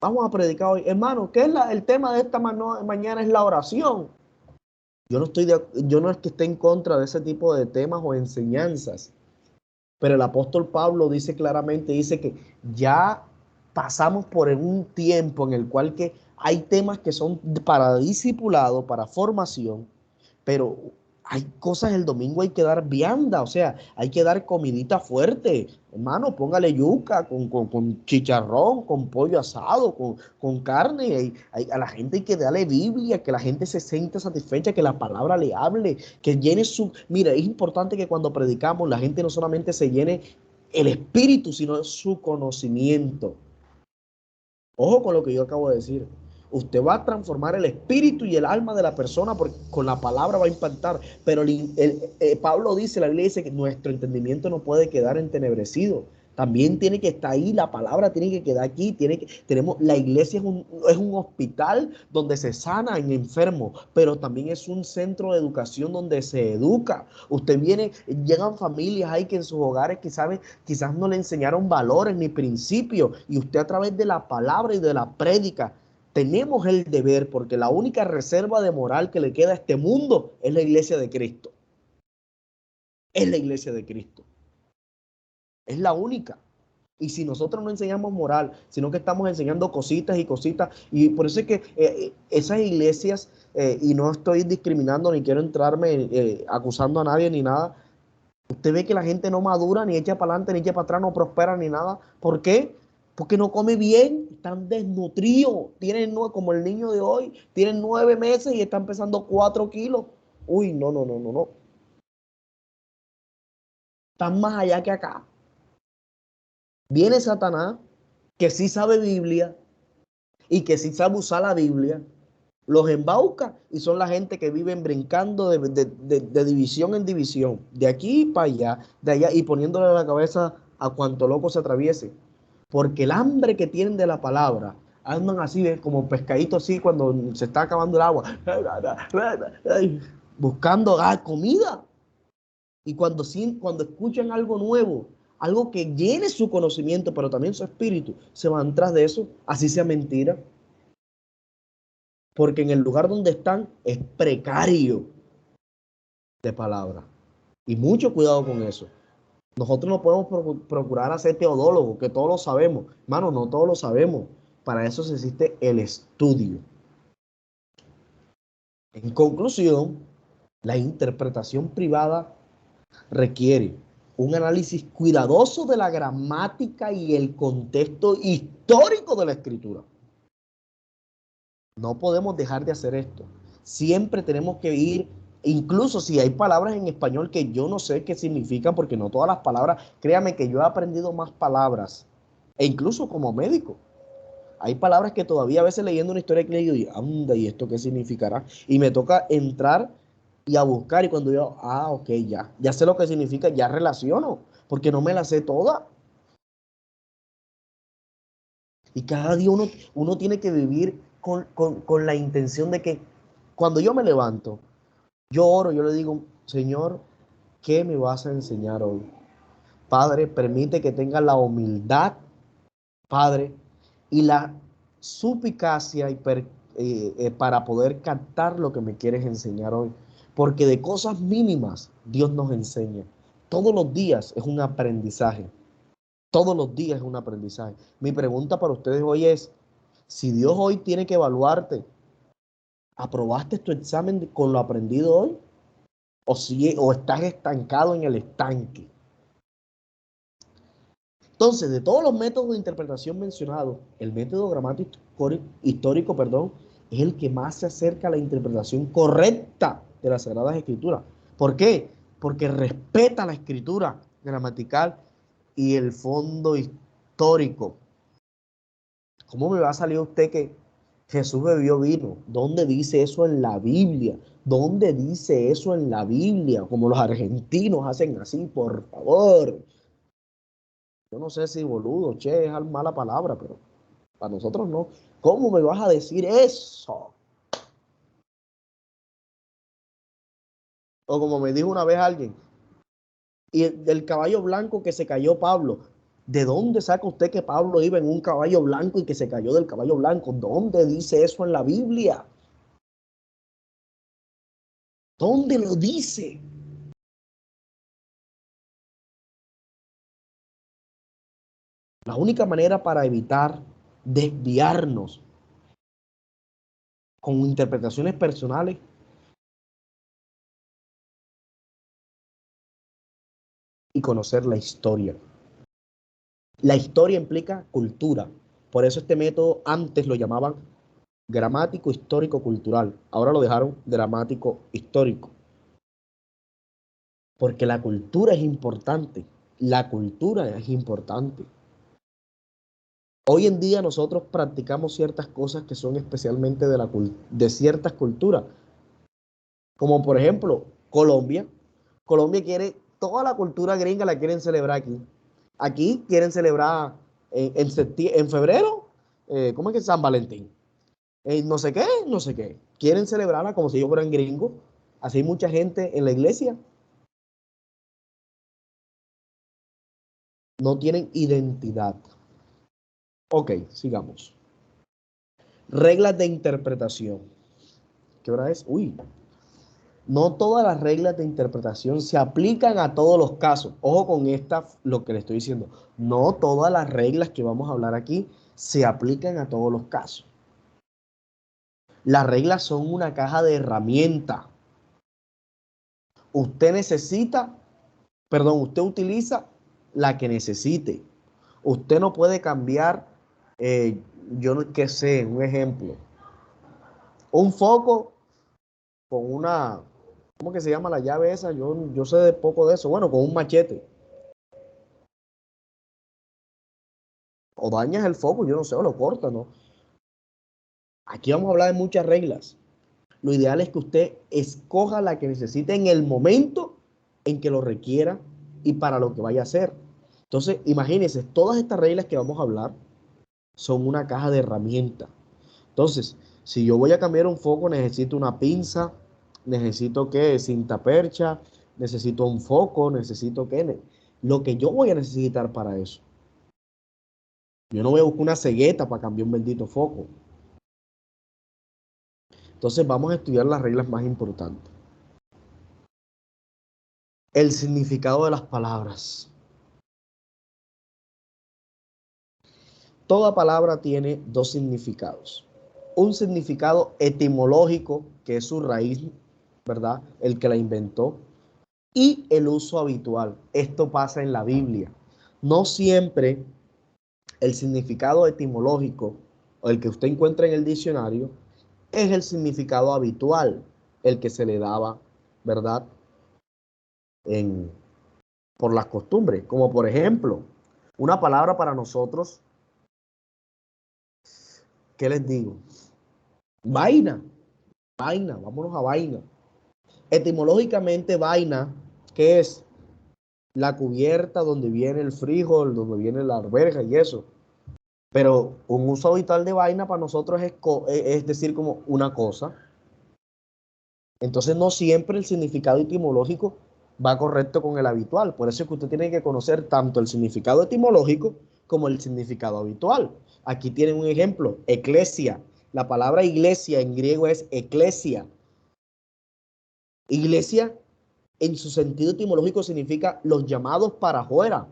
vamos a predicar hoy. Hermano, ¿qué es el tema de esta mañana? Es la oración. Yo no es que esté en contra de ese tipo de temas o enseñanzas, pero el apóstol Pablo dice claramente, dice que ya pasamos por un tiempo en el cual que hay temas que son para discipulado, para formación, pero hay cosas el domingo hay que dar vianda, o sea, hay que dar comidita fuerte. Hermano, póngale yuca con chicharrón, con pollo asado, con carne. A la gente hay que darle Biblia, que la gente se sienta satisfecha, que la palabra le hable, que llene su... Mira, es importante que cuando predicamos la gente no solamente se llene el espíritu, sino su conocimiento. Ojo con lo que yo acabo de decir. Usted va a transformar el espíritu y el alma de la persona porque con la palabra va a impactar. Pero Pablo dice, la Biblia dice que nuestro entendimiento no puede quedar entenebrecido. También tiene que estar ahí, la palabra tiene que quedar aquí. La iglesia es un hospital donde se sana en enfermos, pero también es un centro de educación donde se educa. Usted viene, llegan familias ahí que en sus hogares quizás no le enseñaron valores ni principios, y usted a través de la palabra y de la prédica tenemos el deber, porque la única reserva de moral que le queda a este mundo es la iglesia de Cristo. Es la iglesia de Cristo. Es la única. Y si nosotros no enseñamos moral, sino que estamos enseñando cositas y cositas, y por eso es que esas iglesias, y no estoy discriminando ni quiero entrarme acusando a nadie ni nada, usted ve que la gente no madura, ni echa para adelante, ni echa para atrás, no prospera ni nada. ¿Por qué? Porque no come bien, están desnutridos, tienen como el niño de hoy, tienen 9 meses y están pesando 4 kilos. Uy, no, no, no, no, no. Están más allá que acá. Viene Satanás, que sí sabe Biblia y que sí sabe usar la Biblia, los embauca y son la gente que viven brincando de división en división, de aquí para allá, de allá, y poniéndole la cabeza a cuanto loco se atraviese. Porque el hambre que tienen de la palabra, andan así como pescaditos así cuando se está acabando el agua, buscando comida. Y cuando escuchan algo nuevo, algo que llene su conocimiento, pero también su espíritu, se van tras de eso, así sea mentira. Porque en el lugar donde están es precario de palabra. Y mucho cuidado con eso. Nosotros no podemos procurar hacer teodólogos, que todos lo sabemos. Hermano, no todos lo sabemos. Para eso se existe el estudio. En conclusión, la interpretación privada requiere un análisis cuidadoso de la gramática y el contexto histórico de la escritura. No podemos dejar de hacer esto. Siempre tenemos que ir, incluso si hay palabras en español que yo no sé qué significan, porque no todas las palabras, créame que yo he aprendido más palabras, e incluso como médico. Hay palabras que todavía a veces leyendo una historia que le digo, anda, ¿y esto qué significará? Y me toca entrar y a buscar, y cuando yo, ok, ya sé lo que significa, ya relaciono, porque no me la sé toda. Y cada día uno tiene que vivir con la intención de que cuando yo me levanto, yo oro, yo le digo, Señor, ¿qué me vas a enseñar hoy? Padre, permite que tenga la humildad, Padre, y la suspicacia para poder captar lo que me quieres enseñar hoy. Porque de cosas mínimas Dios nos enseña. Todos los días es un aprendizaje. Todos los días es un aprendizaje. Mi pregunta para ustedes hoy es, si Dios hoy tiene que evaluarte, ¿aprobaste tu examen con lo aprendido hoy? ¿O estás estancado en el estanque? Entonces, de todos los métodos de interpretación mencionados, el método gramático histórico, es el que más se acerca a la interpretación correcta de las Sagradas Escrituras. ¿Por qué? Porque respeta la escritura gramatical y el fondo histórico. ¿Cómo me va a salir usted que Jesús bebió vino? ¿Dónde dice eso en la Biblia? ¿Dónde dice eso en la Biblia? Como los argentinos hacen así, por favor. Yo no sé si boludo, che, es mala palabra, pero para nosotros no. ¿Cómo me vas a decir eso? O como me dijo una vez alguien, y del caballo blanco que se cayó Pablo, ¿de dónde saca usted que Pablo iba en un caballo blanco y que se cayó del caballo blanco? ¿Dónde dice eso en la Biblia? ¿Dónde lo dice? La única manera para evitar desviarnos con interpretaciones personales y conocer la historia. La historia implica cultura. Por eso este método antes lo llamaban gramático histórico cultural. Ahora lo dejaron dramático histórico. Porque la cultura es importante. La cultura es importante. Hoy en día nosotros practicamos ciertas cosas que son especialmente de ciertas culturas, como por ejemplo Colombia. Colombia quiere, toda la cultura gringa la quieren celebrar aquí. Aquí quieren celebrar en febrero, ¿cómo es que es? San Valentín. No sé qué, no sé qué. Quieren celebrarla como si ellos fueran gringos. Así hay mucha gente en la iglesia. No tienen identidad. Ok, sigamos. Reglas de interpretación. ¿Qué hora es? Uy, no todas las reglas de interpretación se aplican a todos los casos. Ojo con esta, lo que le estoy diciendo. No todas las reglas que vamos a hablar aquí se aplican a todos los casos. Las reglas son una caja de herramientas. Usted necesita, perdón, usted utiliza la que necesite. Usted no puede cambiar, yo no qué sé, un ejemplo, un foco con una, ¿cómo que se llama la llave esa? Yo sé de poco de eso. Bueno, con un machete. O dañas el foco, yo no sé, o lo cortas, ¿no? Aquí vamos a hablar de muchas reglas. Lo ideal es que usted escoja la que necesite en el momento en que lo requiera y para lo que vaya a hacer. Entonces, imagínense, todas estas reglas que vamos a hablar son una caja de herramientas. Entonces, si yo voy a cambiar un foco, necesito una pinza, necesito qué, cinta percha, necesito un foco, necesito qué, lo que yo voy a necesitar para eso. Yo no voy a buscar una cegueta para cambiar un bendito foco. Entonces, vamos a estudiar las reglas más importantes. El significado de las palabras. Toda palabra tiene dos significados. Un significado etimológico, que es su raíz, ¿verdad? El que la inventó. Y el uso habitual. Esto pasa en la Biblia. No siempre el significado etimológico o el que usted encuentra en el diccionario es el significado habitual, el que se le daba, ¿verdad? En, por las costumbres. Como por ejemplo, una palabra para nosotros, ¿qué les digo? Vaina, vaina, vámonos a vaina. Etimológicamente, vaina, ¿qué es? La cubierta donde viene el frijol, donde viene la alberja y eso. Pero un uso habitual de vaina para nosotros es decir como una cosa. Entonces no siempre el significado etimológico va correcto con el habitual. Por eso es que usted tiene que conocer tanto el significado etimológico como el significado habitual. Aquí tienen un ejemplo, eclesia. La palabra iglesia en griego es eclesia. Iglesia en su sentido etimológico significa los llamados para afuera.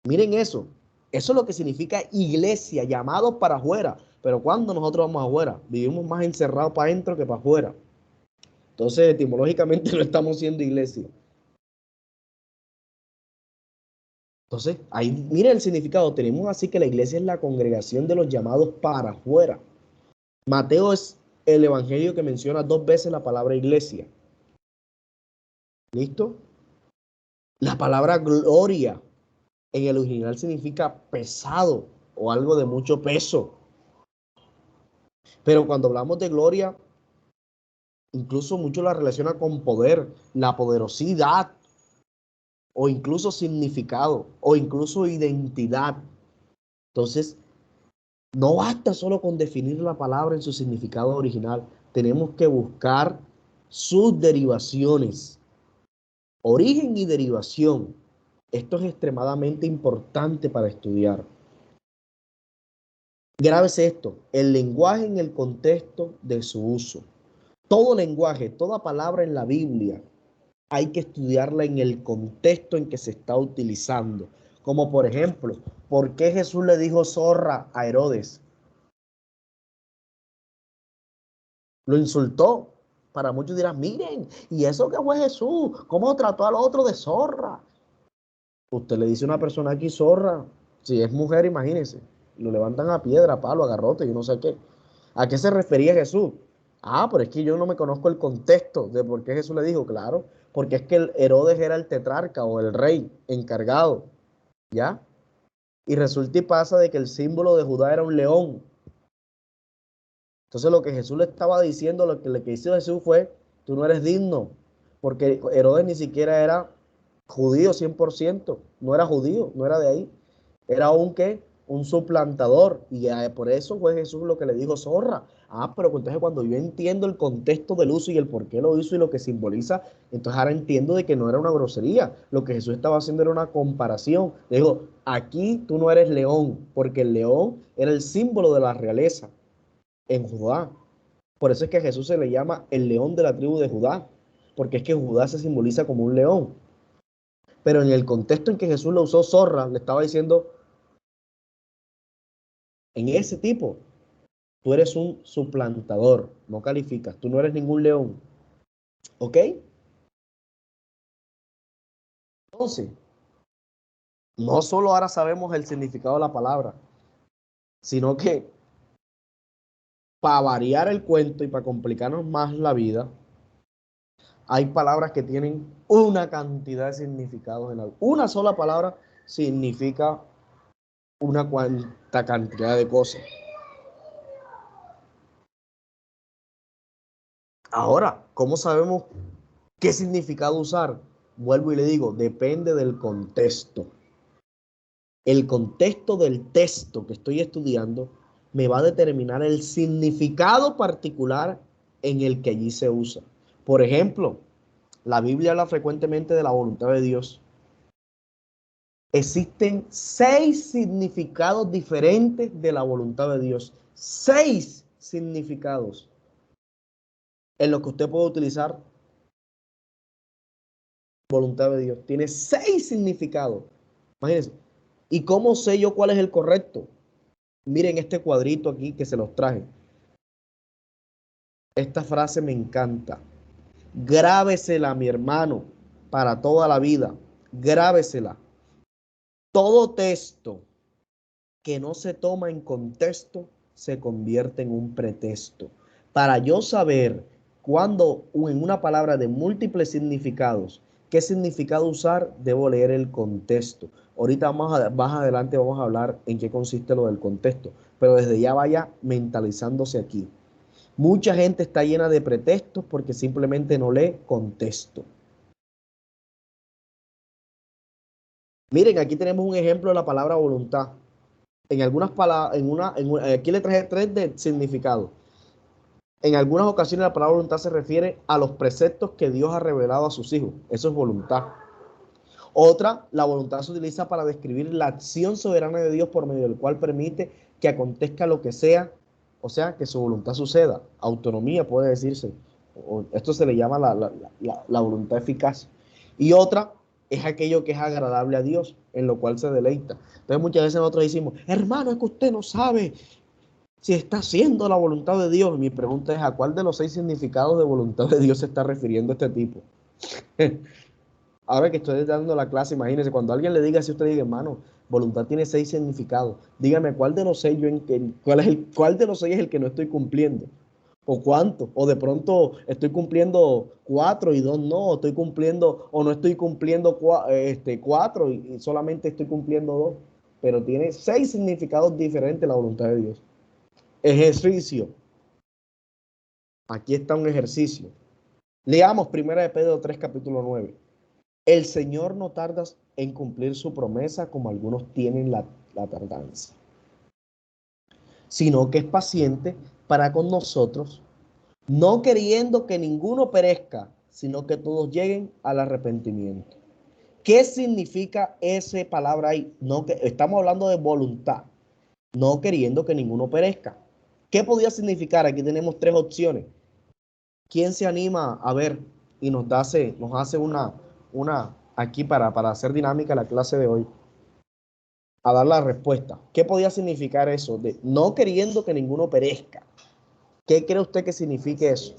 Miren eso. Eso es lo que significa iglesia, llamados para afuera. Pero cuando nosotros vamos afuera, vivimos más encerrados para adentro que para afuera. Entonces, etimológicamente no estamos siendo iglesia. Entonces, ahí miren el significado. Tenemos así que la iglesia es la congregación de los llamados para afuera. Mateo es el evangelio que menciona dos veces la palabra iglesia. ¿Listo? La palabra gloria en el original significa pesado o algo de mucho peso. Pero cuando hablamos de gloria, incluso mucho la relaciona con poder, la poderosidad, o incluso significado, o incluso identidad. Entonces, no basta solo con definir la palabra en su significado original, tenemos que buscar sus derivaciones, origen y derivación. Esto es extremadamente importante para estudiar. Grábese esto, el lenguaje en el contexto de su uso. Todo lenguaje, toda palabra en la Biblia hay que estudiarla en el contexto en que se está utilizando. Como por ejemplo, ¿por qué Jesús le dijo zorra a Herodes? Lo insultó. Para muchos dirán, miren, ¿y eso qué fue Jesús? ¿Cómo trató al otro de zorra? Usted le dice a una persona aquí zorra, si es mujer, imagínense, lo levantan a piedra, a palo, a garrote, yo no sé qué. ¿A qué se refería Jesús? Ah, pero es que yo no me conozco el contexto de por qué Jesús le dijo, claro, porque es que el Herodes era el tetrarca o el rey encargado, ¿ya? Y resulta y pasa de que el símbolo de Judá era un león. Entonces lo que Jesús le estaba diciendo, lo que le hizo Jesús fue, tú no eres digno, porque Herodes ni siquiera era judío 100%, no era judío, no era de ahí, era un suplantador, y por eso fue Jesús lo que le dijo, zorra. Pero entonces cuando yo entiendo el contexto del uso y el por qué lo hizo y lo que simboliza, entonces ahora entiendo de que no era una grosería, lo que Jesús estaba haciendo era una comparación. Le dijo, aquí tú no eres león, porque el león era el símbolo de la realeza en Judá. Por eso es que a Jesús se le llama el león de la tribu de Judá, porque es que Judá se simboliza como un león. Pero en el contexto en que Jesús lo usó zorra, le estaba diciendo, en ese tipo, tú eres un suplantador, no calificas, tú no eres ningún león. ¿Ok? Entonces, no solo ahora sabemos el significado de la palabra, sino que para variar el cuento y para complicarnos más la vida, hay palabras que tienen una cantidad de significados. Una sola palabra significa una cuanta cantidad de cosas. Ahora, ¿cómo sabemos qué significado usar? Vuelvo y le digo, depende del contexto. El contexto del texto que estoy estudiando me va a determinar el significado particular en el que allí se usa. Por ejemplo, la Biblia habla frecuentemente de la voluntad de Dios. Existen 6 significados diferentes de la voluntad de Dios. 6 significados en los que usted puede utilizar voluntad de Dios. Tiene 6 significados. Imagínense. ¿Y cómo sé yo cuál es el correcto? Miren este cuadrito aquí que se los traje. Esta frase me encanta. Grábesela, mi hermano, para toda la vida. Grábesela. Todo texto que no se toma en contexto se convierte en un pretexto. Para yo saber cuándo en una palabra de múltiples significados, qué significado usar, debo leer el contexto. Ahorita más adelante vamos a hablar en qué consiste lo del contexto, pero desde ya vaya mentalizándose aquí. Mucha gente está llena de pretextos porque simplemente no lee contexto. Miren, aquí tenemos un ejemplo de la palabra voluntad. En algunas palabras, aquí le traje 3 de significado. En algunas ocasiones la palabra voluntad se refiere a los preceptos que Dios ha revelado a sus hijos. Eso es voluntad. Otra, la voluntad se utiliza para describir la acción soberana de Dios por medio del cual permite que acontezca lo que sea, o sea, que su voluntad suceda. Autonomía puede decirse. Esto se le llama la voluntad eficaz. Y otra es aquello que es agradable a Dios, en lo cual se deleita. Entonces muchas veces nosotros decimos, hermano, es que usted no sabe si está haciendo la voluntad de Dios. Mi pregunta es, ¿a cuál de los 6 significados de voluntad de Dios se está refiriendo este tipo? Ahora que estoy dando la clase, imagínense, cuando alguien le diga así, usted diga, hermano, voluntad tiene 6 significados. Dígame, ¿cuál de los 6 cuál de los 6 es el que no estoy cumpliendo? ¿O cuánto? O de pronto estoy cumpliendo 4 y 2 no, o estoy cumpliendo, o no estoy cumpliendo 4 y solamente estoy cumpliendo 2. Pero tiene 6 significados diferentes la voluntad de Dios. Ejercicio. Aquí está un ejercicio. Leamos 1 de Pedro 3, capítulo 9. El Señor no tarda en cumplir su promesa como algunos tienen la tardanza, sino que es paciente para con nosotros, no queriendo que ninguno perezca, sino que todos lleguen al arrepentimiento. ¿Qué significa esa palabra ahí? No, que estamos hablando de voluntad, no queriendo que ninguno perezca. ¿Qué podría significar? Aquí tenemos 3 opciones. ¿Quién se anima a ver y nos hace una aquí para hacer dinámica la clase de hoy? A dar la respuesta. ¿Qué podía significar eso de no queriendo que ninguno perezca? ¿Qué cree usted que signifique eso?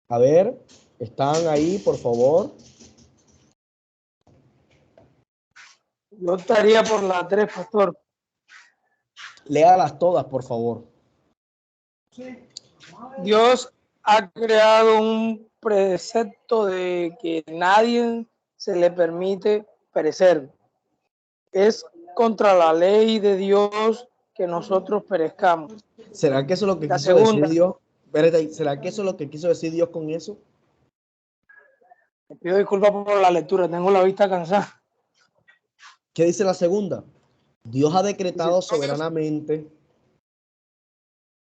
A ver, ¿están ahí, por favor?
Yo estaría por la 3, pastor.
Léalas todas, por favor.
Dios ha creado un precepto de que nadie se le permite perecer. es contra la ley de Dios que nosotros perezcamos.
¿Será que eso es lo que
La
quiso decir
segunda,
Dios? Espérate ahí, ¿será que eso es lo que quiso decir Dios con eso?
te pido disculpas por la lectura, tengo la vista cansada.
¿Qué dice la segunda? Dios ha
Dice,
decretado soberanamente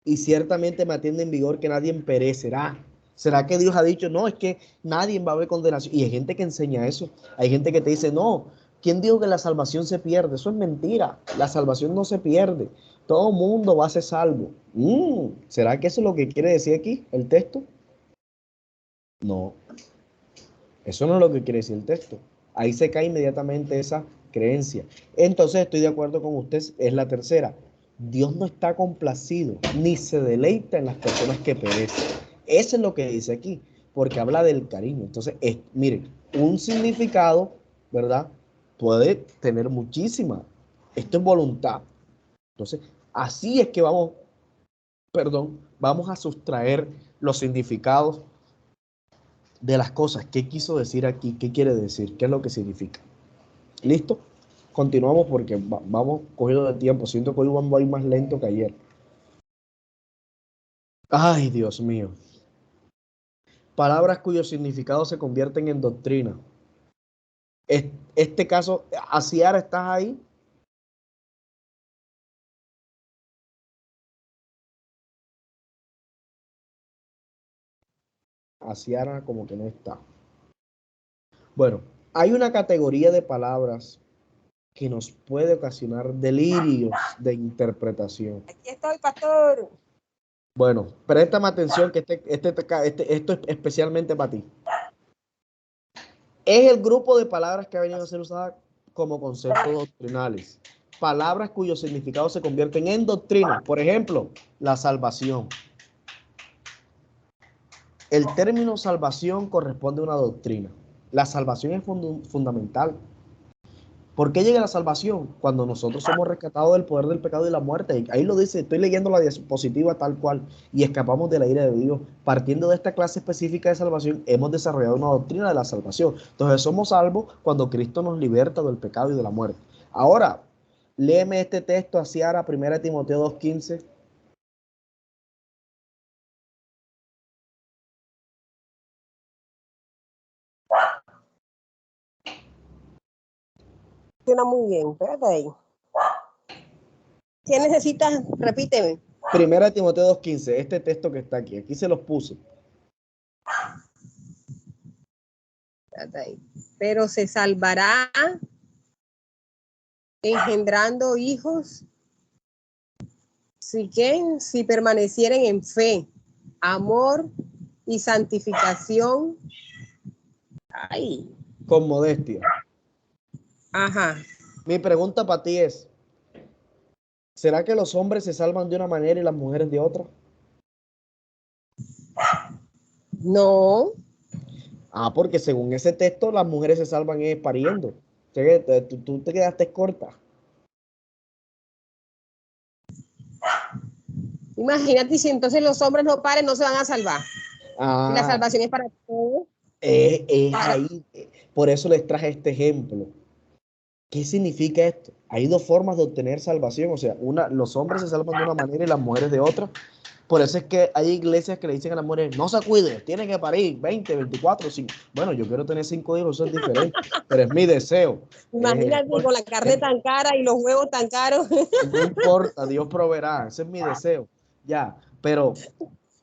y ciertamente mantiene en vigor que nadie perecerá. ¿Será que Dios ha dicho, no, es que nadie va a haber condenación? Y hay gente que enseña eso. Hay gente que te dice, no, ¿quién dijo que la salvación se pierde? Eso es mentira. La salvación no se pierde. Todo mundo va a ser salvo. ¿Será que eso es lo que quiere decir aquí el texto? No, eso no es lo que quiere decir el texto. Ahí se cae inmediatamente esa creencia. Entonces estoy de acuerdo con usted, es la tercera. Dios no está complacido ni se deleita en las personas que perecen. Eso es lo que dice aquí, porque habla del cariño. Entonces, miren, un significado, ¿verdad? Puede tener muchísima. Esto es voluntad. Entonces, así es que vamos, perdón, vamos a sustraer los significados de las cosas. ¿Qué quiso decir aquí? ¿Qué quiere decir? ¿Qué es lo que significa? ¿Listo? Continuamos porque vamos cogido de tiempo. Siento que hoy vamos a ir más lento que ayer. Ay, Dios mío. Palabras cuyos significados se convierten en doctrina. Este caso, Asiara, ¿estás ahí? Asiara como que no está. Bueno, hay una categoría de palabras que nos puede ocasionar delirios de interpretación.
Aquí estoy, pastor.
Bueno, préstame atención que esto es especialmente para ti. Es el grupo de palabras que ha venido a ser usada como conceptos doctrinales. Palabras cuyos significados se convierten en doctrina. Por ejemplo, la salvación. El término salvación corresponde a una doctrina. La salvación es fundamental. ¿Por qué llega la salvación? Cuando nosotros somos rescatados del poder del pecado y la muerte. Ahí lo dice, estoy leyendo la diapositiva tal cual, y escapamos de la ira de Dios. Partiendo de esta clase específica de salvación, hemos desarrollado una doctrina de la salvación. Entonces somos salvos cuando Cristo nos liberta del pecado y de la muerte. Ahora, léeme este texto hacia ahora, 1 Timoteo 2:15.
Suena muy bien, espérate ahí. ¿Qué necesitas? Repíteme.
1 Timoteo 2:15, este texto que está aquí. Aquí se los puse.
Espérate ahí. Pero se salvará engendrando hijos, si permanecieren en fe, amor y santificación. Ay,
Con modestia.
ajá.
Mi pregunta para ti es, ¿será que los hombres se salvan de una manera y las mujeres de otra?
No,
Porque según ese texto, las mujeres se salvan pariendo. O sea que tú te quedaste corta.
imagínate si entonces los hombres no paren, no se van a salvar. Y la
Ah,
salvación es para todos.
es ahí. Por eso les traje este ejemplo. ¿Qué significa esto? Hay dos formas de obtener salvación. O sea, los hombres se salvan de una manera y las mujeres de otra. Por eso es que hay iglesias que le dicen a las mujeres, no se cuide, tienen que parir 20, 24, 5. Bueno, yo quiero tener 5 hijos, eso es diferente, pero es mi deseo.
Imagínate con la carne tan cara y los huevos tan caros.
No importa, Dios proveerá, ese es mi deseo. Ya, pero,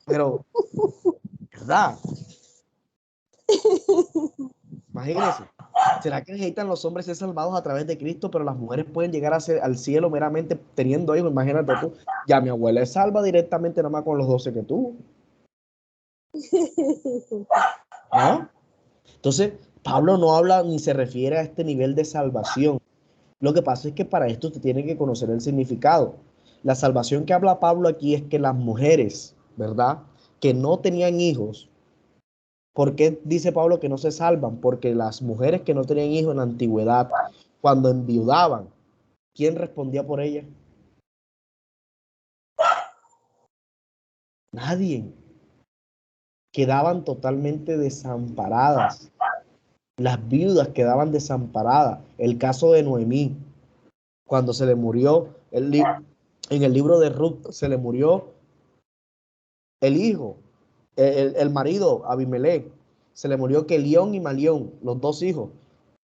¿verdad? Imagínense. ¿Será que necesitan los hombres ser salvados a través de Cristo, pero las mujeres pueden llegar al cielo meramente teniendo hijos? Imagínate tú. Ya mi abuela es salva directamente nada más con los 12 que tuvo. ¿No? Entonces, Pablo no habla ni se refiere a este nivel de salvación. Lo que pasa es que para esto usted tiene que conocer el significado. La salvación que habla Pablo aquí es que las mujeres, ¿verdad? Que no tenían hijos. ¿Por qué dice Pablo que no se salvan? Porque las mujeres que no tenían hijos en la antigüedad, cuando enviudaban, ¿quién respondía por ellas? Nadie. Quedaban totalmente desamparadas. Las viudas quedaban desamparadas. El caso de Noemí. Cuando se le murió, en el libro de Ruth, se le murió el hijo, el marido, Abimelech. Se le murió Kelión y Malión, los dos hijos.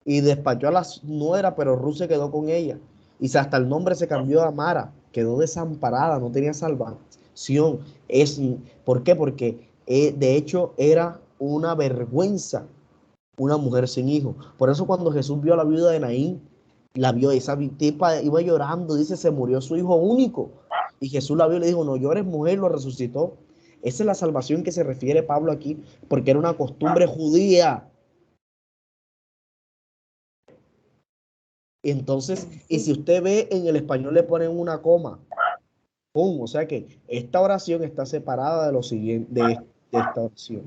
Y despachó a la nuera, pero Ruth se quedó con ella. Y hasta el nombre se cambió a Mara. Quedó desamparada, no tenía salvación. ¿Por qué? Porque de hecho era una vergüenza una mujer sin hijo. Por eso cuando Jesús vio a la viuda de Naín, la vio, esa tipa iba llorando, dice, se murió su hijo único. Y Jesús la vio y le dijo, no llores, mujer, lo resucitó. Esa es la salvación que se refiere Pablo aquí, porque era una costumbre judía. Entonces, y si usted ve en el español le ponen una coma, ¡pum! O sea que esta oración está separada de lo siguiente, de esta oración.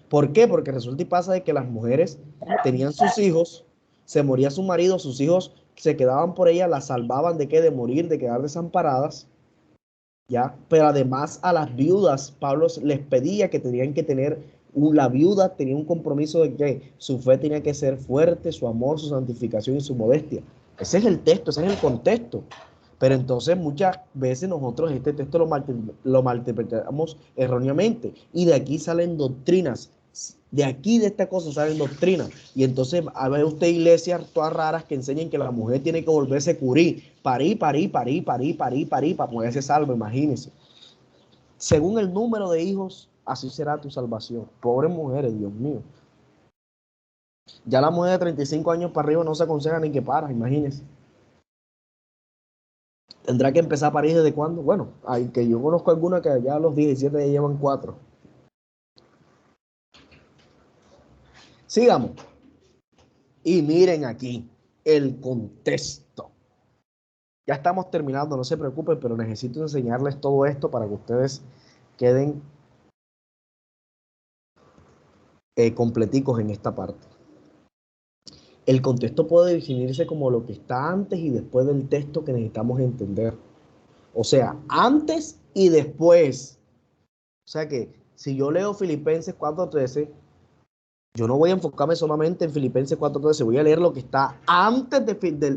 ¿Por qué? Porque resulta y pasa de que las mujeres tenían sus hijos, se moría su marido, sus hijos se quedaban por ella, las salvaban de qué, de morir, de quedar desamparadas, ¿ya? Pero además a las viudas, Pablo les pedía que tenían que tener, la viuda tenía un compromiso de que su fe tenía que ser fuerte, su amor, su santificación y su modestia. Ese es el texto, ese es el contexto. Pero entonces muchas veces nosotros este texto lo malinterpretamos erróneamente y de aquí salen doctrinas. De aquí, de esta cosa, salen doctrinas. Y entonces a ver usted iglesias todas raras que enseñan que la mujer tiene que volverse curí. Parí, para poderse salvo, imagínense. Según el número de hijos, así será tu salvación. Pobres mujeres, Dios mío. Ya la mujer de 35 años para arriba no se aconseja ni que para, imagínense. Tendrá que empezar a parir desde cuándo. Bueno, hay que yo conozco algunas que ya a los 17 ya llevan 4. Sigamos. Y miren aquí el contexto. Ya estamos terminando, no se preocupen, pero necesito enseñarles todo esto para que ustedes queden completicos en esta parte. El contexto puede definirse como lo que está antes y después del texto que necesitamos entender. O sea, antes y después. O sea que si yo leo Filipenses 4:13, yo no voy a enfocarme solamente en Filipenses 4:13, voy a leer lo que está antes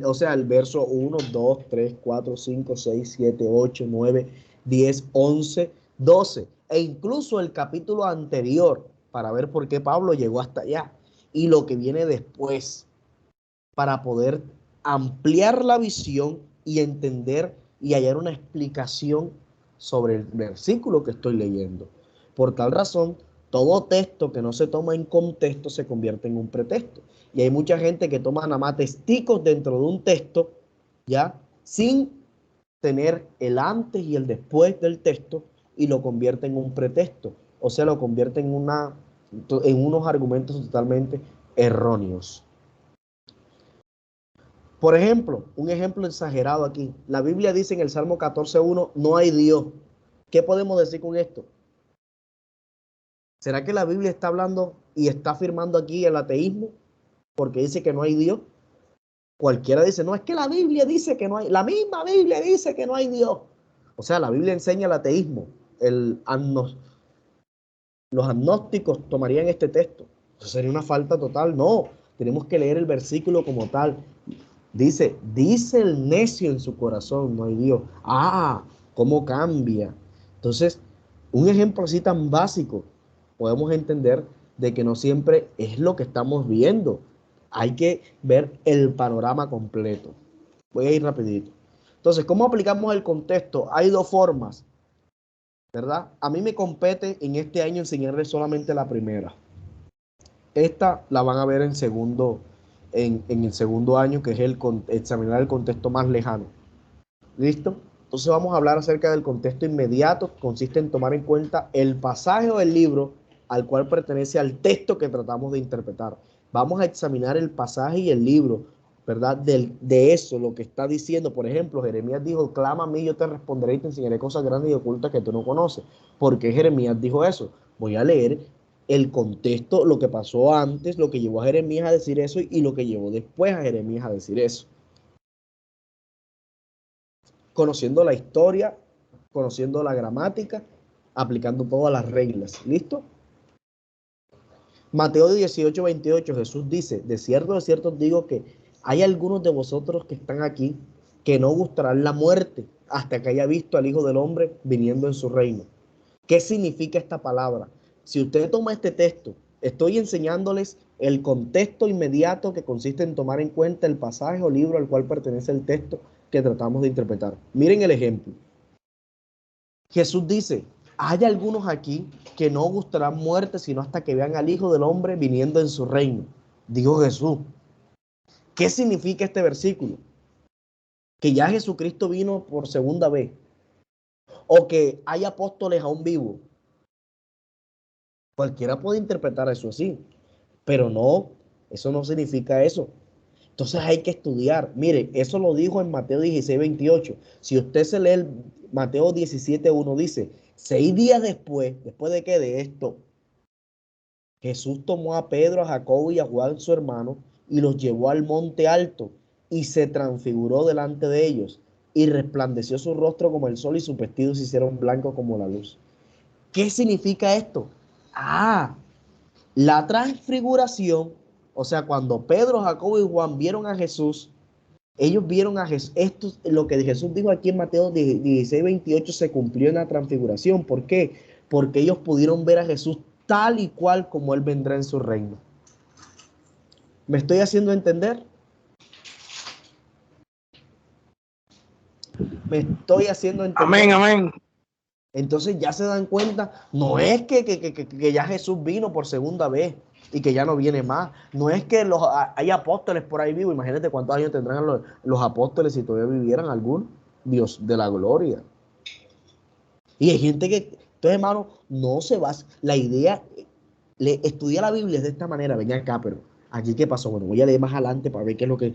o sea, el verso 1, 2, 3, 4, 5, 6, 7, 8, 9, 10, 11, 12 e incluso el capítulo anterior para ver por qué Pablo llegó hasta allá y lo que viene después para poder ampliar la visión y entender y hallar una explicación sobre el versículo que estoy leyendo. Por tal razón, todo texto que no se toma en contexto se convierte en un pretexto. Y hay mucha gente que toma nada más testigos dentro de un texto, ya, sin tener el antes y el después del texto y lo convierte en un pretexto. O sea, lo convierte en unos argumentos totalmente erróneos. Por ejemplo, un ejemplo exagerado aquí. La Biblia dice en el Salmo 14:1, no hay Dios. ¿Qué podemos decir con esto? ¿Será que la Biblia está hablando y está afirmando aquí el ateísmo? Porque dice que no hay Dios. Cualquiera dice, no, es que la Biblia dice que no hay, la misma Biblia dice que no hay Dios. O sea, la Biblia enseña el ateísmo. Los agnósticos tomarían este texto. Eso sería una falta total. No, tenemos que leer el versículo como tal. Dice el necio en su corazón, no hay Dios. Ah, ¿cómo cambia? Entonces, un ejemplo así tan básico, podemos entender de que no siempre es lo que estamos viendo. Hay que ver el panorama completo. Voy a ir rapidito. Entonces, ¿cómo aplicamos el contexto? Hay dos formas, ¿verdad? A mí me compete en este año enseñarles solamente la primera. Esta la van a ver en el segundo año, que es examinar el contexto más lejano. ¿Listo? Entonces vamos a hablar acerca del contexto inmediato, que consiste en tomar en cuenta el pasaje o el libro al cual pertenece al texto que tratamos de interpretar. Vamos a examinar el pasaje y el libro, ¿verdad? De eso, lo que está diciendo. Por ejemplo, Jeremías dijo, clama a mí, yo te responderé y te enseñaré cosas grandes y ocultas que tú no conoces. ¿Por qué Jeremías dijo eso? Voy a leer el contexto, lo que pasó antes, lo que llevó a Jeremías a decir eso y lo que llevó después a Jeremías a decir eso. Conociendo la historia, conociendo la gramática, aplicando todas las reglas. ¿Listo? Mateo 18, 28, Jesús dice, de cierto os digo que hay algunos de vosotros que están aquí que no gustarán la muerte hasta que haya visto al Hijo del Hombre viniendo en su reino. ¿Qué significa esta palabra? Si usted toma este texto, estoy enseñándoles el contexto inmediato que consiste en tomar en cuenta el pasaje o libro al cual pertenece el texto que tratamos de interpretar. Miren el ejemplo. Jesús dice, hay algunos aquí que no gustarán muerte sino hasta que vean al Hijo del Hombre viniendo en su reino. Dijo Jesús. ¿Qué significa este versículo? Que ya Jesucristo vino por segunda vez. O que hay apóstoles aún vivos. Cualquiera puede interpretar eso así. Pero no, eso no significa eso. Entonces hay que estudiar. Mire, eso lo dijo en Mateo 16, 28. Si usted se lee el Mateo 17, 1, dice, 6 días después de qué de esto, Jesús tomó a Pedro, a Jacobo y a Juan, su hermano, y los llevó al monte alto y se transfiguró delante de ellos y resplandeció su rostro como el sol y sus vestidos se hicieron blancos como la luz. ¿Qué significa esto? La transfiguración, o sea, cuando Pedro, Jacobo y Juan vieron a Jesús, ellos vieron a Jesús. Esto, lo que Jesús dijo aquí en Mateo 16, 28 se cumplió en la transfiguración. ¿Por qué? Porque ellos pudieron ver a Jesús tal y cual como Él vendrá en su reino. ¿Me estoy haciendo entender? ¿Me estoy haciendo entender?
Amén, amén.
Entonces ya se dan cuenta, no es que ya Jesús vino por segunda vez y que ya no viene más. No es que hay apóstoles por ahí vivos. Imagínate cuántos años tendrán los apóstoles si todavía vivieran algunos. Dios de la gloria. Y hay gente que, entonces hermano, no se va. La idea, estudia la Biblia de esta manera. Venga acá, pero aquí qué pasó. Bueno, voy a leer más adelante para ver qué es lo que...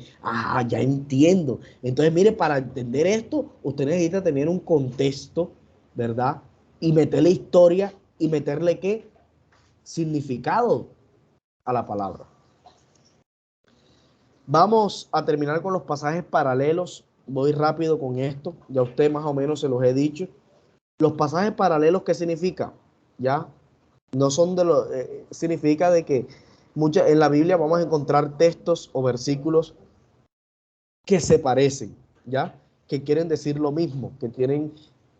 ya entiendo. Entonces mire, para entender esto, usted necesita tener un contexto, ¿verdad? Y meterle historia y meterle qué significado a la palabra. Vamos a terminar con los pasajes paralelos. Voy rápido con esto. Ya usted más o menos se los he dicho. Los pasajes paralelos, ¿qué significa? Ya no son de los... significa de que en la Biblia vamos a encontrar textos o versículos que se parecen, ¿ya? Que quieren decir lo mismo, que tienen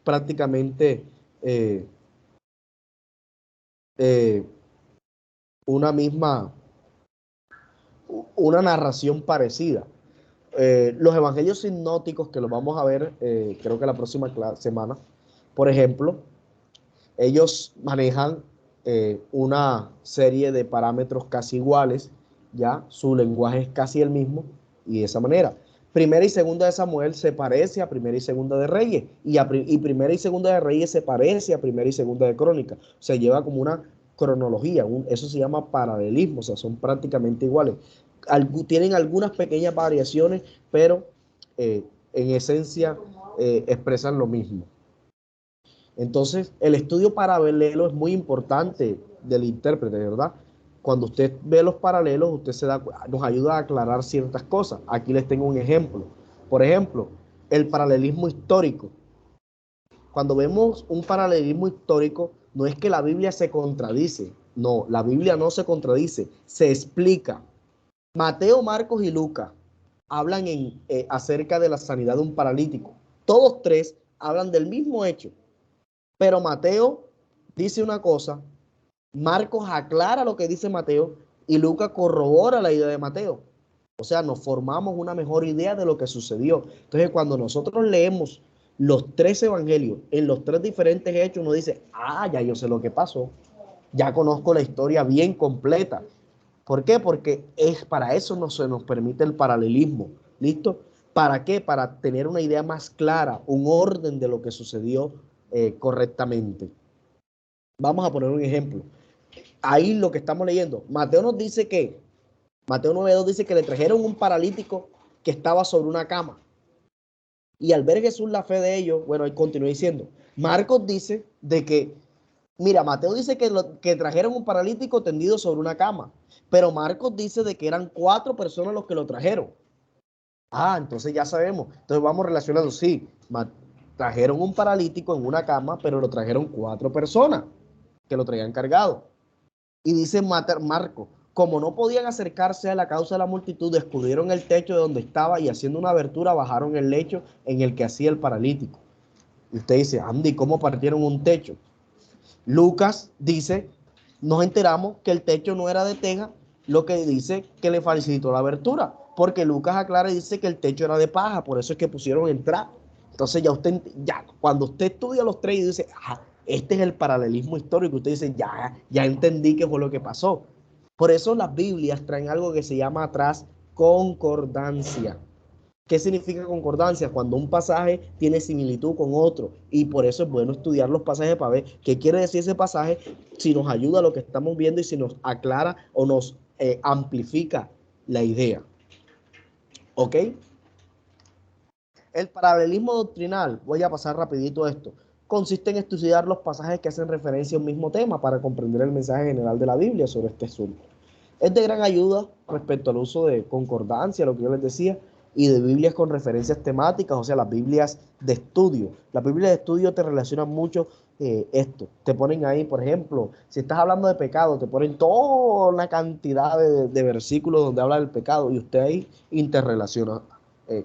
prácticamente una narración parecida. Los evangelios sinópticos, que los vamos a ver creo que la próxima semana, por ejemplo, ellos manejan una serie de parámetros casi iguales, ya su lenguaje es casi el mismo, y de esa manera. Primera y segunda de Samuel se parece a Primera y Segunda de Reyes, y Primera y Segunda de Reyes se parece a Primera y Segunda de Crónicas. Se lleva como una cronología, eso se llama paralelismo, o sea, son prácticamente iguales. Tienen algunas pequeñas variaciones, pero en esencia expresan lo mismo. Entonces, el estudio paralelo es muy importante del intérprete, ¿verdad? Cuando usted ve los paralelos, nos ayuda a aclarar ciertas cosas. Aquí les tengo un ejemplo. Por ejemplo, el paralelismo histórico. Cuando vemos un paralelismo histórico, no es que la Biblia se contradice. No, la Biblia no se contradice, se explica. Mateo, Marcos y Lucas hablan acerca de la sanidad de un paralítico. Todos tres hablan del mismo hecho. Pero Mateo dice una cosa, Marcos aclara lo que dice Mateo y Lucas corrobora la idea de Mateo. O sea, nos formamos una mejor idea de lo que sucedió. Entonces, cuando nosotros leemos los tres evangelios en los tres diferentes hechos, uno dice, ya yo sé lo que pasó. Ya conozco la historia bien completa. ¿Por qué? Porque para eso se nos permite el paralelismo. ¿Listo? ¿Para qué? Para tener una idea más clara, un orden de lo que sucedió correctamente. Vamos a poner un ejemplo. Ahí lo que estamos leyendo, Mateo nos dice que, Mateo 9:2 dice que le trajeron un paralítico que estaba sobre una cama. Y al ver Jesús la fe de ellos, bueno, ahí continúa diciendo. Marcos dice de que, mira, Mateo dice que trajeron un paralítico tendido sobre una cama, pero Marcos dice de que eran 4 personas los que lo trajeron. Entonces ya sabemos. Entonces vamos relacionando, sí, trajeron un paralítico en una cama, pero lo trajeron 4 personas que lo traían cargado. Y dice Marco, como no podían acercarse a la causa de la multitud, descubrieron el techo de donde estaba y haciendo una abertura bajaron el lecho en el que hacía el paralítico. Y usted dice, Andy, ¿cómo partieron un techo? Lucas dice, nos enteramos que el techo no era de teja, lo que dice que le facilitó la abertura, porque Lucas aclara y dice que el techo era de paja, por eso es que pusieron entrar. Entonces ya cuando usted estudia los tres y dice, este es el paralelismo histórico, usted dice, ya entendí qué fue lo que pasó. Por eso las Biblias traen algo que se llama atrás concordancia. ¿Qué significa concordancia? Cuando un pasaje tiene similitud con otro, y por eso es bueno estudiar los pasajes para ver qué quiere decir ese pasaje, si nos ayuda a lo que estamos viendo y si nos aclara o nos amplifica la idea. ¿Ok? El paralelismo doctrinal, voy a pasar rapidito esto, consiste en estudiar los pasajes que hacen referencia a un mismo tema para comprender el mensaje general de la Biblia sobre este asunto. Es de gran ayuda respecto al uso de concordancia, lo que yo les decía, y de Biblias con referencias temáticas, o sea, las Biblias de estudio. Las Biblias de estudio te relacionan mucho esto. Te ponen ahí, por ejemplo, si estás hablando de pecado, te ponen toda una cantidad de versículos donde habla del pecado y usted ahí interrelaciona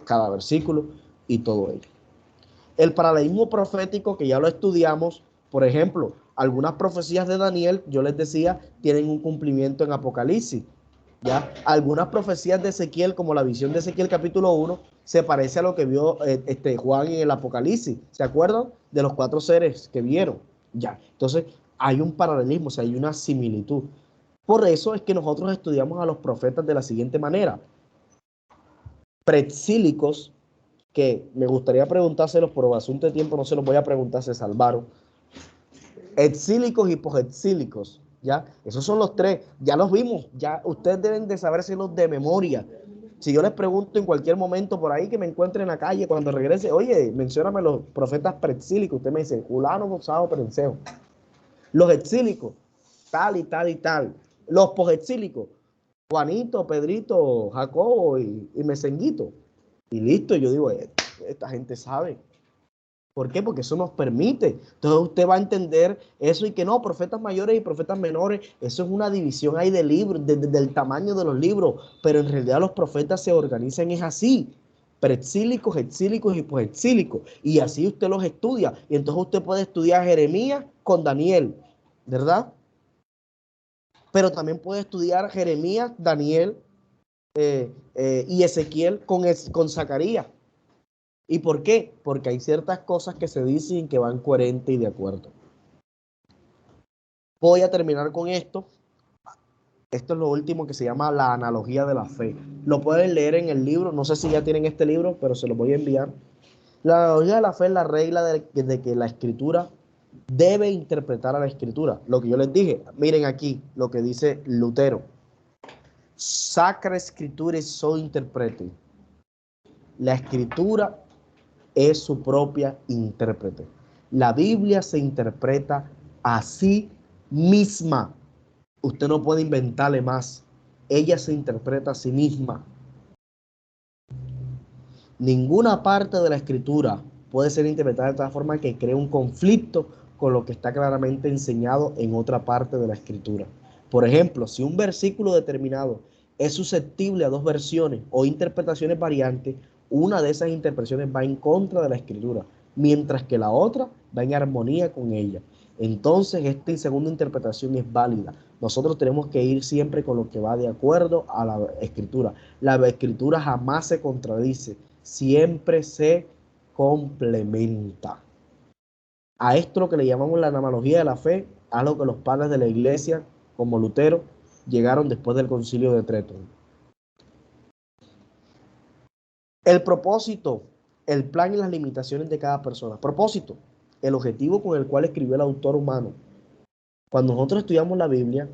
cada versículo y todo ello. El paralelismo profético, que ya lo estudiamos, por ejemplo, algunas profecías de Daniel, yo les decía, tienen un cumplimiento en Apocalipsis. ¿Ya? Algunas profecías de Ezequiel, como la visión de Ezequiel capítulo 1, se parece a lo que vio Juan en el Apocalipsis. ¿Se acuerdan? De los 4 seres que vieron. Ya. Entonces, hay un paralelismo, o sea, hay una similitud. Por eso es que nosotros estudiamos a los profetas de la siguiente manera. Pretzílicos, que me gustaría preguntárselos, pero por asunto de tiempo no se los voy a preguntar, se salvaron. Exílicos y posexílicos, ¿ya? Esos son los tres, ya los vimos, ya ustedes deben de sabérselos de memoria. Si yo les pregunto en cualquier momento por ahí que me encuentre en la calle, cuando regrese, oye, mencióname los profetas preexílicos, usted me dice, Julano, Gonzalo, Perenceo. Los exílicos, tal y tal y tal. Los posexílicos, Juanito, Pedrito, Jacobo y Mesenguito. Y listo, yo digo, esta gente sabe. ¿Por qué? Porque eso nos permite. Entonces usted va a entender eso y que no, profetas mayores y profetas menores, eso es una división ahí de libros, del tamaño de los libros, pero en realidad los profetas se organizan es así, preexílicos, exílicos y posexílicos, y así usted los estudia, y entonces usted puede estudiar Jeremías con Daniel, ¿verdad? Pero también puede estudiar Jeremías, Daniel y Ezequiel con Zacarías. ¿Y por qué? Porque hay ciertas cosas que se dicen que van coherentes y de acuerdo. Voy a terminar con esto. Esto es lo último que se llama la analogía de la fe. Lo pueden leer en el libro. No sé si ya tienen este libro, pero se lo voy a enviar. La analogía de la fe es la regla de que la escritura debe interpretar a la escritura. Lo que yo les dije, miren aquí lo que dice Lutero. Sacra Escritura so interprete. La escritura es su propia intérprete. La Biblia se interpreta a sí misma. Usted no puede inventarle más. Ella se interpreta a sí misma. Ninguna parte de la escritura puede ser interpretada de tal forma que cree un conflicto con lo que está claramente enseñado en otra parte de la escritura. Por ejemplo, si un versículo determinado es susceptible a dos versiones o interpretaciones variantes, una de esas interpretaciones va en contra de la escritura, mientras que la otra va en armonía con ella. Entonces, esta segunda interpretación es válida. Nosotros tenemos que ir siempre con lo que va de acuerdo a la escritura. La escritura jamás se contradice, siempre se complementa. A esto lo que le llamamos la analogía de la fe, a lo que los padres de la iglesia, como Lutero, llegaron después del Concilio de Trento. El propósito, el plan y las limitaciones de cada persona. Propósito, el objetivo con el cual escribió el autor humano. Cuando nosotros estudiamos la Biblia,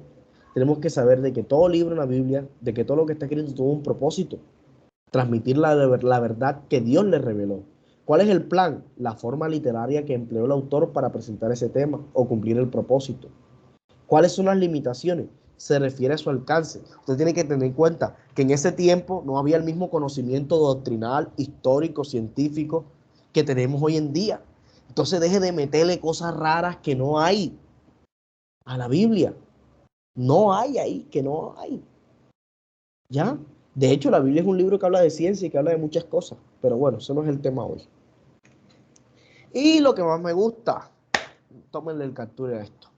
tenemos que saber de que todo libro en la Biblia, de que todo lo que está escrito tuvo un propósito. Transmitir la verdad que Dios le reveló. ¿Cuál es el plan? La forma literaria que empleó el autor para presentar ese tema o cumplir el propósito. ¿Cuáles son las limitaciones? Se refiere a su alcance. Usted tiene que tener en cuenta que en ese tiempo no había el mismo conocimiento doctrinal, histórico, científico que tenemos hoy en día. Entonces deje de meterle cosas raras que no hay a la Biblia. No hay ahí, que no hay. ¿Ya? De hecho, la Biblia es un libro que habla de ciencia y que habla de muchas cosas. Pero bueno, eso no es el tema hoy. Y lo que más me gusta, tómenle el captura a esto.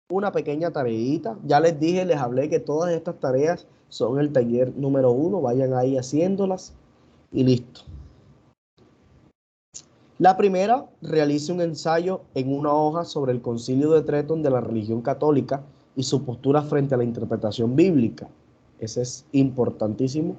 Una pequeña tareita. Ya les dije, les hablé que todas estas tareas son el taller número 1. Vayan ahí haciéndolas y listo. La primera, realice un ensayo en una hoja sobre el Concilio de Trento de la religión católica y su postura frente a la interpretación bíblica. Ese es importantísimo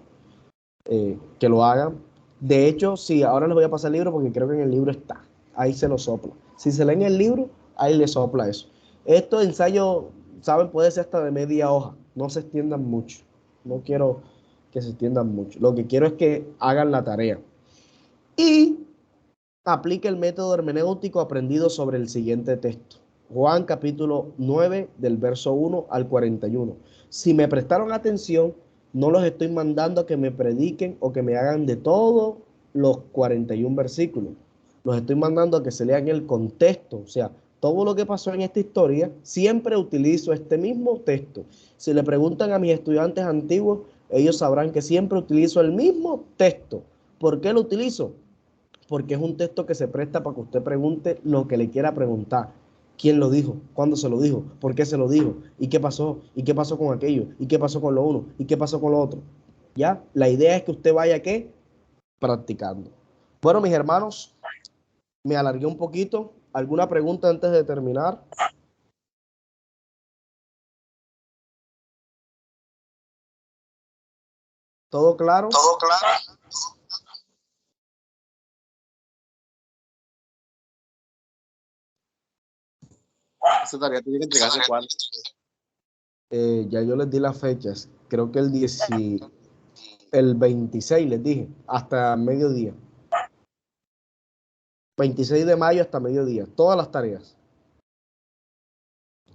que lo hagan. De hecho, sí, ahora les voy a pasar el libro porque creo que en el libro está. Ahí se lo sopla. Si se leen el libro, ahí le sopla eso. Estos ensayos, saben, puede ser hasta de media hoja. No se extiendan mucho. No quiero que se extiendan mucho. Lo que quiero es que hagan la tarea. Y aplique el método hermenéutico aprendido sobre el siguiente texto. Juan capítulo 9 del verso 1 al 41. Si me prestaron atención, no los estoy mandando a que me prediquen o que me hagan de todos los 41 versículos. Los estoy mandando a que se lean el contexto. O sea, todo lo que pasó en esta historia, siempre utilizo este mismo texto. Si le preguntan a mis estudiantes antiguos, ellos sabrán que siempre utilizo el mismo texto. ¿Por qué lo utilizo? Porque es un texto que se presta para que usted pregunte lo que le quiera preguntar. ¿Quién lo dijo? ¿Cuándo se lo dijo? ¿Por qué se lo dijo? ¿Y qué pasó? ¿Y qué pasó con aquello? ¿Y qué pasó con lo uno? ¿Y qué pasó con lo otro? ¿Ya? La idea es que usted vaya, ¿qué? Practicando. Bueno, mis hermanos, me alargué un poquito. ¿Alguna pregunta antes de terminar? ¿Todo claro?
Todo claro. Esa tarea tiene que entregarse cuándo.
Ya yo les di las fechas. Creo que el 26 les dije, hasta mediodía. 26 de mayo hasta mediodía. Todas las tareas.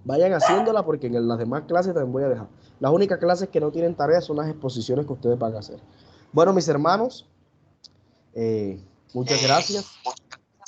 Vayan haciéndola porque en las demás clases también voy a dejar. Las únicas clases que no tienen tareas son las exposiciones que ustedes van a hacer. Bueno, mis hermanos, muchas gracias.